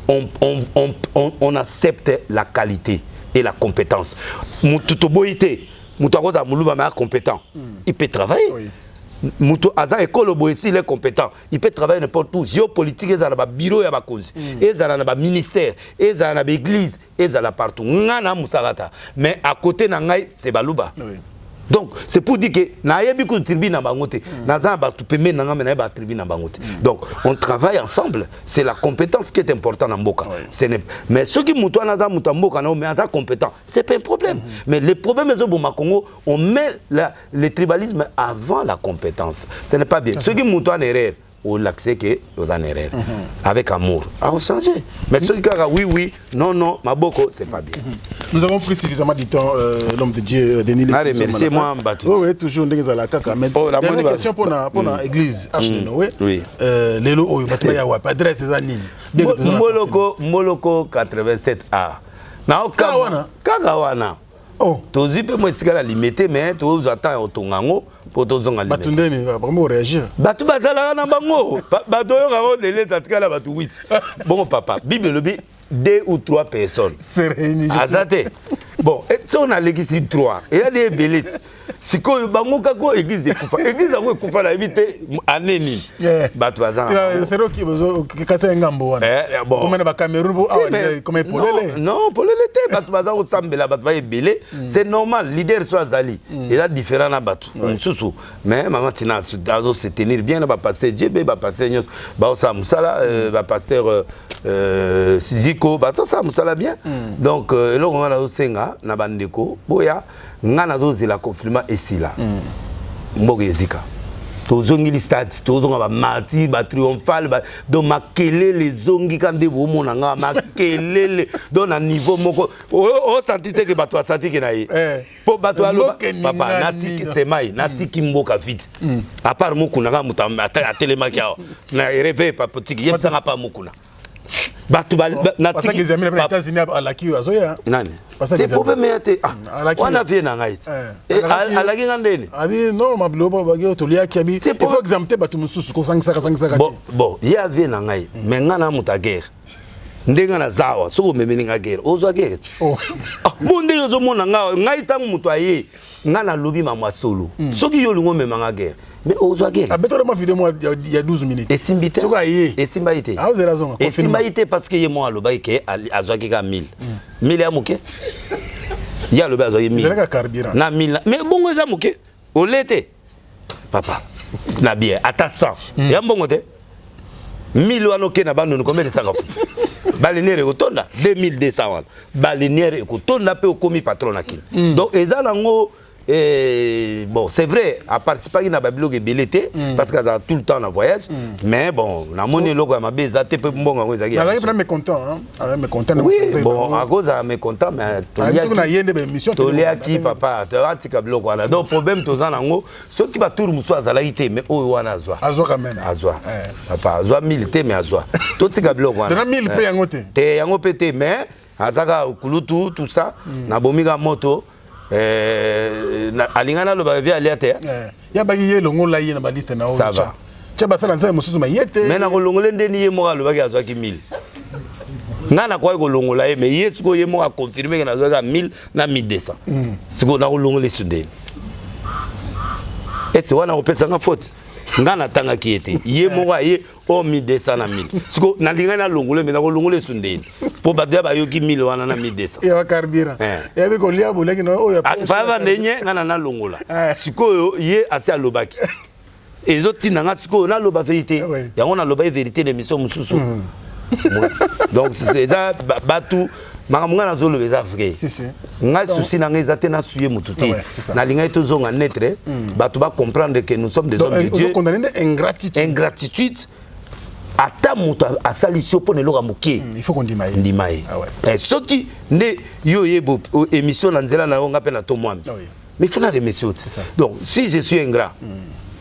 On accepte la qualité et la compétence. Mututo boité, mutaroza muluba ma compétent. Il peut travailler. Oui. Mouto aza école boyesi il est compétent, il peut travailler n'importe où. Géopolitique ils ont ba bureau ya ba cause, ils ont ba ministère, ils ont ba église, ils ont partout. Ngana musarata. Mais à côté na ngai c'est baluba. Oui. Donc c'est pour dire que na yebi ko tribu na bangote, na za ba tu peme na ngame na ba tribu na bangote. Donc on travaille ensemble, c'est la compétence qui est importante en Mboka. Oui. Mais ceux qui mouto na za mutamboka na mais aza compétent, c'est pas un problème. Mais le problème est au Congo, on met le tribalisme avant la compétence. Ce n'est pas bien. Ceux qui mouto en erreur ou l'accès que aux en erreur avec amour on change. Mais ceux qui disent oui non maboko c'est pas bien.
Nous avons pris suffisamment du temps l'homme de Dieu Denis.
Merci moi Mbatu.
Oui toujours ndenge la kaka mais dernière question pour la église Arche de Noé. Oui. Lelo oyo bataya wa adresse za nini?
Moloko 87A. Na Kagawana. Oh, tozi pe moi sikala limité mais tozo attend otongango pour tozonga limité.
Batundeni vraiment réagir.
Batu bazala na bango. Bato yo ngaro lele tatikala batu 8. Bon papa, Bible lobi 2 ou 3 personnes.
C'est réuni.
Azate. Bon, si on a l'église 3, il y a des belettes. Si ko bango kako église de kufa. Église ngo kufa la éviter aneni. Batu bazala.
C'est roki bozo kasa ngambo wana. Bon. Comme na Cameroun bo comme polele.
Non, polele te batu bazala ko sambela batu ba ebele. C'est normal, leader soit Zali. Il a différent na batu. Sousou. Mais maman tina dazo se tenir bien ba pasteur Djebe ba pasteur Nyos ba sa musala ba pasteur Siziko ba ça musala bien. Donc eloko ngana zo senga na bandeko boya ngana zo zela confirmer esila. Mbogo yezika. Tozongi stade, tozonga ba martyr, ba triomphal, ba do makele les zongi kande bo mona nga makele do na niveau moko o sentite que bato asati ke na ye. Po bato alo papa nati semai, nati kimboka vite. À part mokuna nga mutamba atelema kia na rêve pas petit, yebsa nga pa mokuna. Batu
nati ki zami na États-Unis ala ki azoya.
Nani? C'est problème yate. On a vu na ngai. Ala ki ngandeni.
Abi no mablobo bagyo tolia ki abi. Il faut examiner batu mususu ko sangisa.
Bon, il y avait na ngai, mais ngana muta guerre. Ndenga na zawa, soko memeni nga guerre. Ozo guerre. Oh. Bonde yozo mona nga ngai tangu mutu aye. Ngana lobi mama solo. Soki yo lingo memanga guerre. mais ozwaki
abetolema vidéo moi il y a 12 minutes
esimbite
soka ye
esimbaite
ah vous avez raison
esimbaite parce que ye mo aloba ke azwaki ka 1000 1000 ya moke ya aloba azwaki 1000
carburant
na 1000 mais bongo eza moke olete papa na bien ata 100 ya mbongo te 1000 wana oke na bando combien de saka baliniere kotonda 2200 wana baliniere kotonda pe okomi patron na kini donc eza nango bon c'est vrai à participer na babiloko ebelete parce que ça tout le temps en voyage mais bon na moni loko ya mabe za te pe mbongo ngo ezaki
na mécontent hein mécontent
oui bon à cause à mécontent mais toliaki papa atika biloko wana donc problème toza nango soki ba tour muso azala ite mais oyo wana azwa
quand même
azwa papa azwa 1000 te mais azwa totika biloko wana
na 1000 pe yango
te mais azaka kulutu tout ça na bomika moto alingana lo ba via aliate
ya ba ye longo la ye na ba liste na o
ça va
cha ba sala nzai mususu ma yete
mais na ko longole ndeni ye mo ka lo ba ki azwaki 1000 ngana kwa ko longola ye mais ye siko ye mo ka confirmer que na azwaka 1000 na 1200 siko na ko longole sundeni et c'est wana opesa nga faute ngana tanga ki ete ye mo ka ye o 1200 na 1000 siko na lingana longole mais na ko longole sundeni po badia ba yoki 1000 wana na 1200
ya carburant ya be ko lia boleki no o ya
pa va ndenye ngana na longola siko ye asi alobaki ezotinda nga siko na loba vérité yango na loba vérité l'émission mususu donc c'est ça batu makambo na zolo beza vrai nga souci na nga ezate na suye mututi na linga eto zonga netre batu ba comprendre que nous sommes des hommes de Dieu ingratitude ata muto asalisio po ne loka muke
il faut qu'on dimaye
ndimaye soki ne yo yebo émission na nzela na yo nga pe na to mwami mais il faut na remercier donc si je suis ingrat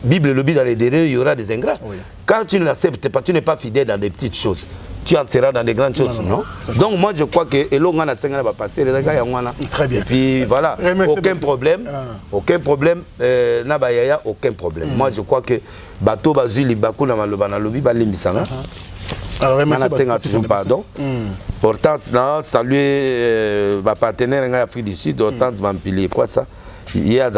Bible le dit dans les derniers il y aura des ingrats quand tu ne l'acceptes pas tu n'es pas fidèle dans des petites choses tu en seras dans des grandes choses non donc moi je crois que elonga na senga va passer les gars yangwana
très bien
et puis voilà aucun problème na ba yaya aucun problème moi je crois que bateau bazuli bakuna maloba na lobi balimbisanga alors merci pardon Hortense na saluer ba partenaire nga Afrique du Sud Hortense Mampili quoi ça il y a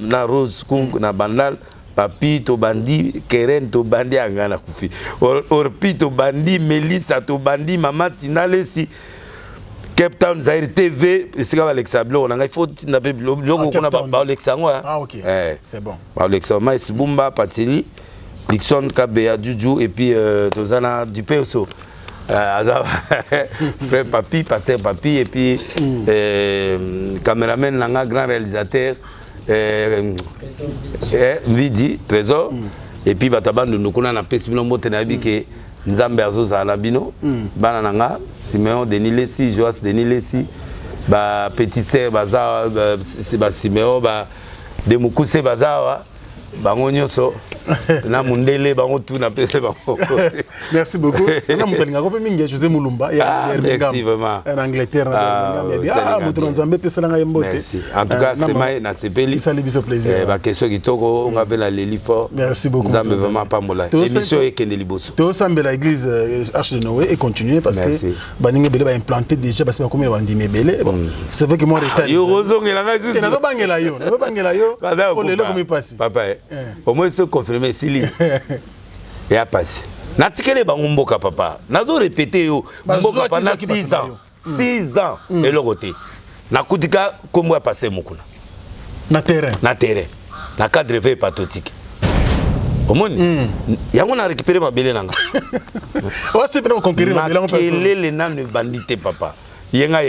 na Rose Kung na Bandal Papi to bandi Keren to bandi angana kufi Orpi to bandi Melissa to bandi Mama Tinalesi Cape Town Zaire TV c'est comme Alexa Blo on a il faut nape logo qu'on a ba Alexango
OK c'est bon
ba Alexango Mais Bumba Patini Dixon Kabea Juju et puis Tozana du Peso frère Papi pasteur Papi et puis caméraman nanga grand réalisateur Vidi Trésor et puis batabando nukuna na pesi bino mbote na bike nzambe azoza na bino bana nanga Simeon Denis Lesi Joas Denis Lesi ba petit sœur baza c'est ba Simeon ba de mukuse bazawa bango nyoso na mundele bango tout na pese bango
merci beaucoup na mutolinga ko pe mingi José Mulumba ya
merci vraiment
en Angleterre na mutu nzambe pesa nga yembote
merci en tout cas c'est mai na sepeli
ça le biso plaisir
ba question kitoko on appelle la Lelifort
merci beaucoup
nzambe vraiment pas mola émission et kende liboso
to sambela église Arche de Noé et continuer parce que baninga bele ba implanter déjà parce que comme on dit mebele c'est vrai que moi retard
yo rozongela nga juste
na bangela yo ko lelo comme passer
papa au moins se confirmer Sili et a passé natikele bango mboka papa nazo répéter yo mboka pendant 6 ans et le côté nakutika kombo a passé mukuna
na terrain
na cadre veille pathétique omoni yango na récupérer mabele nanga
o c'est pour conquérir mabele on passe
les nanu bandité papa yenga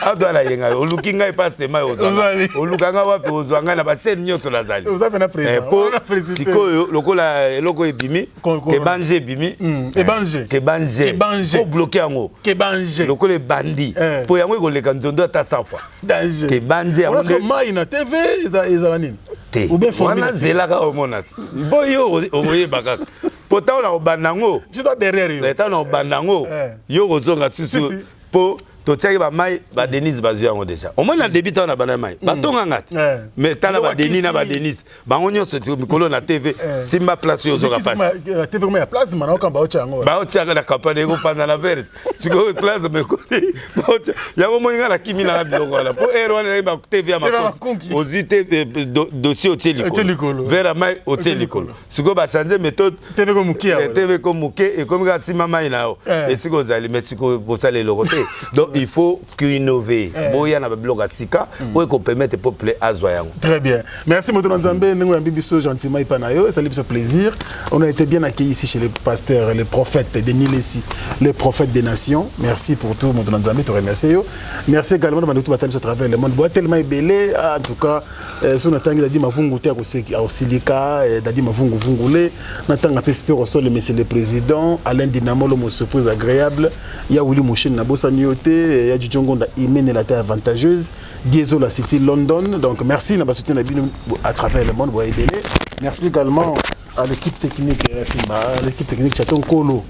adala yenga olukinga paste mai ozwa olukanga wapi ozwa nga na ba chaîne nyoso lazali
ozape na président
sikoyo lokola eloko ebimi ke banje ebimi ke banje po bloquer yango
ke banje
lokola bandi po yango ekoleka nzondo ata 100 fois
danger
ke banje yango
parce que mai na TV ezala nini ou bien
formule wana zelaka omona bo yo oyebaka pota ona obandango
juste derrière yo
eta na obandango yo kozonga susu po to tchaki ba mai ba Denise bazua ngo déjà au moins na débutant na bana mai ba tonga ngati mais tala ba Denis na ba Denise ba ngonyo se mikolo na TV simba place yo zoka passe
TV comme ya place mana okamba ocha ngo
ba ocha na campagne ko panda na verte sikoyo place mekoti yango moninga na kimi na biloko wala po erwana ba TV ya makonzi ozite dossier otie likolo vera mai otie likolo sikoyo ba changer méthode
TV ko mukia
TV ko muke et comme ka sima mai nao et sikoyo zali mais sikoyo bosale le côté donc il faut innover boya na ba biloko sika pour qu'on permette peuple azwa yango.
Très bien, merci Moto Nzambe nengo ya bibiso gentiment ipanayo ça lui plaisir. On a été bien accueillis ici chez le pasteur le prophète de Nilesi le prophète des nations. Merci pour tout Moto Nzambe, te remercie yo. Merci également de tout battre à travers le monde. Bois tellement belé en tout cas sur natangi dadi mavungu te au silika dadi mavungu vungule natanga pespero au sol monsieur le président Alain Dinamolo mo surprise agréable ya Willy Mouchen na bossa nyoté ya Djongonda imene la terre avantageuse Diesel la City London. Donc merci na ba soutien à travers le monde bois belé. Merci également à l'équipe technique Simba, à l'équipe technique Chaton Kolo,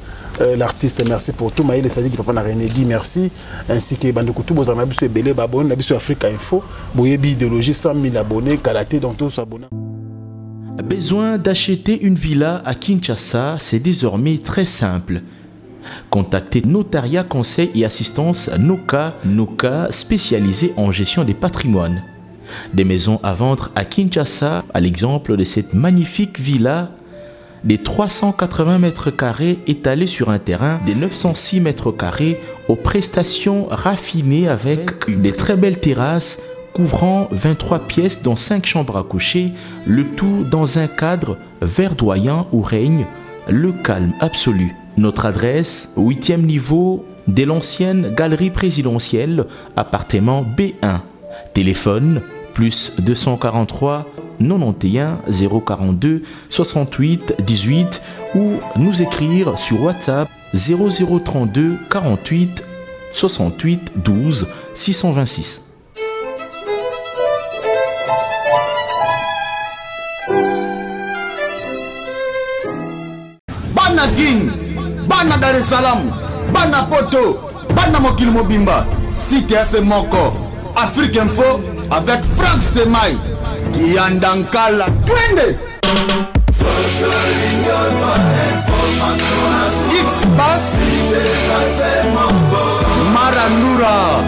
l'artiste, merci pour tout. Maïle Sadi qui papa na Renegui, merci. Ainsi que Bandoukou, vous en avez sur Belé, Babon, Nabisu Africa Info, Boyebi Idéologie, 100 000 abonnés, Kalaté, dont tous abonnés.
Besoin d'acheter une villa à Kinshasa, c'est désormais très simple. Contactez Notaria Conseil et Assistance Noka, spécialisé en gestion des patrimoines. Des maisons à vendre à Kinshasa, à l'exemple de cette magnifique villa des 380 mètres carrés étalée sur un terrain de 906 mètres carrés aux prestations raffinées avec des très belles terrasses couvrant 23 pièces dont 5 chambres à coucher, le tout dans un cadre verdoyant où règne le calme absolu. Notre adresse, 8e niveau de l'ancienne galerie présidentielle, appartement B1. Téléphone plus 243 91 042 68 18 ou nous écrire sur WhatsApp 0032 48 68 12 626.
Bana King, Bana Dar es Salaam, Bana Poto, Bana Mokil Mobimba, Cité AC Moko, Afrique Info avec Frank Stemai, Kiandankala, Twende. X-Bass, Marandura,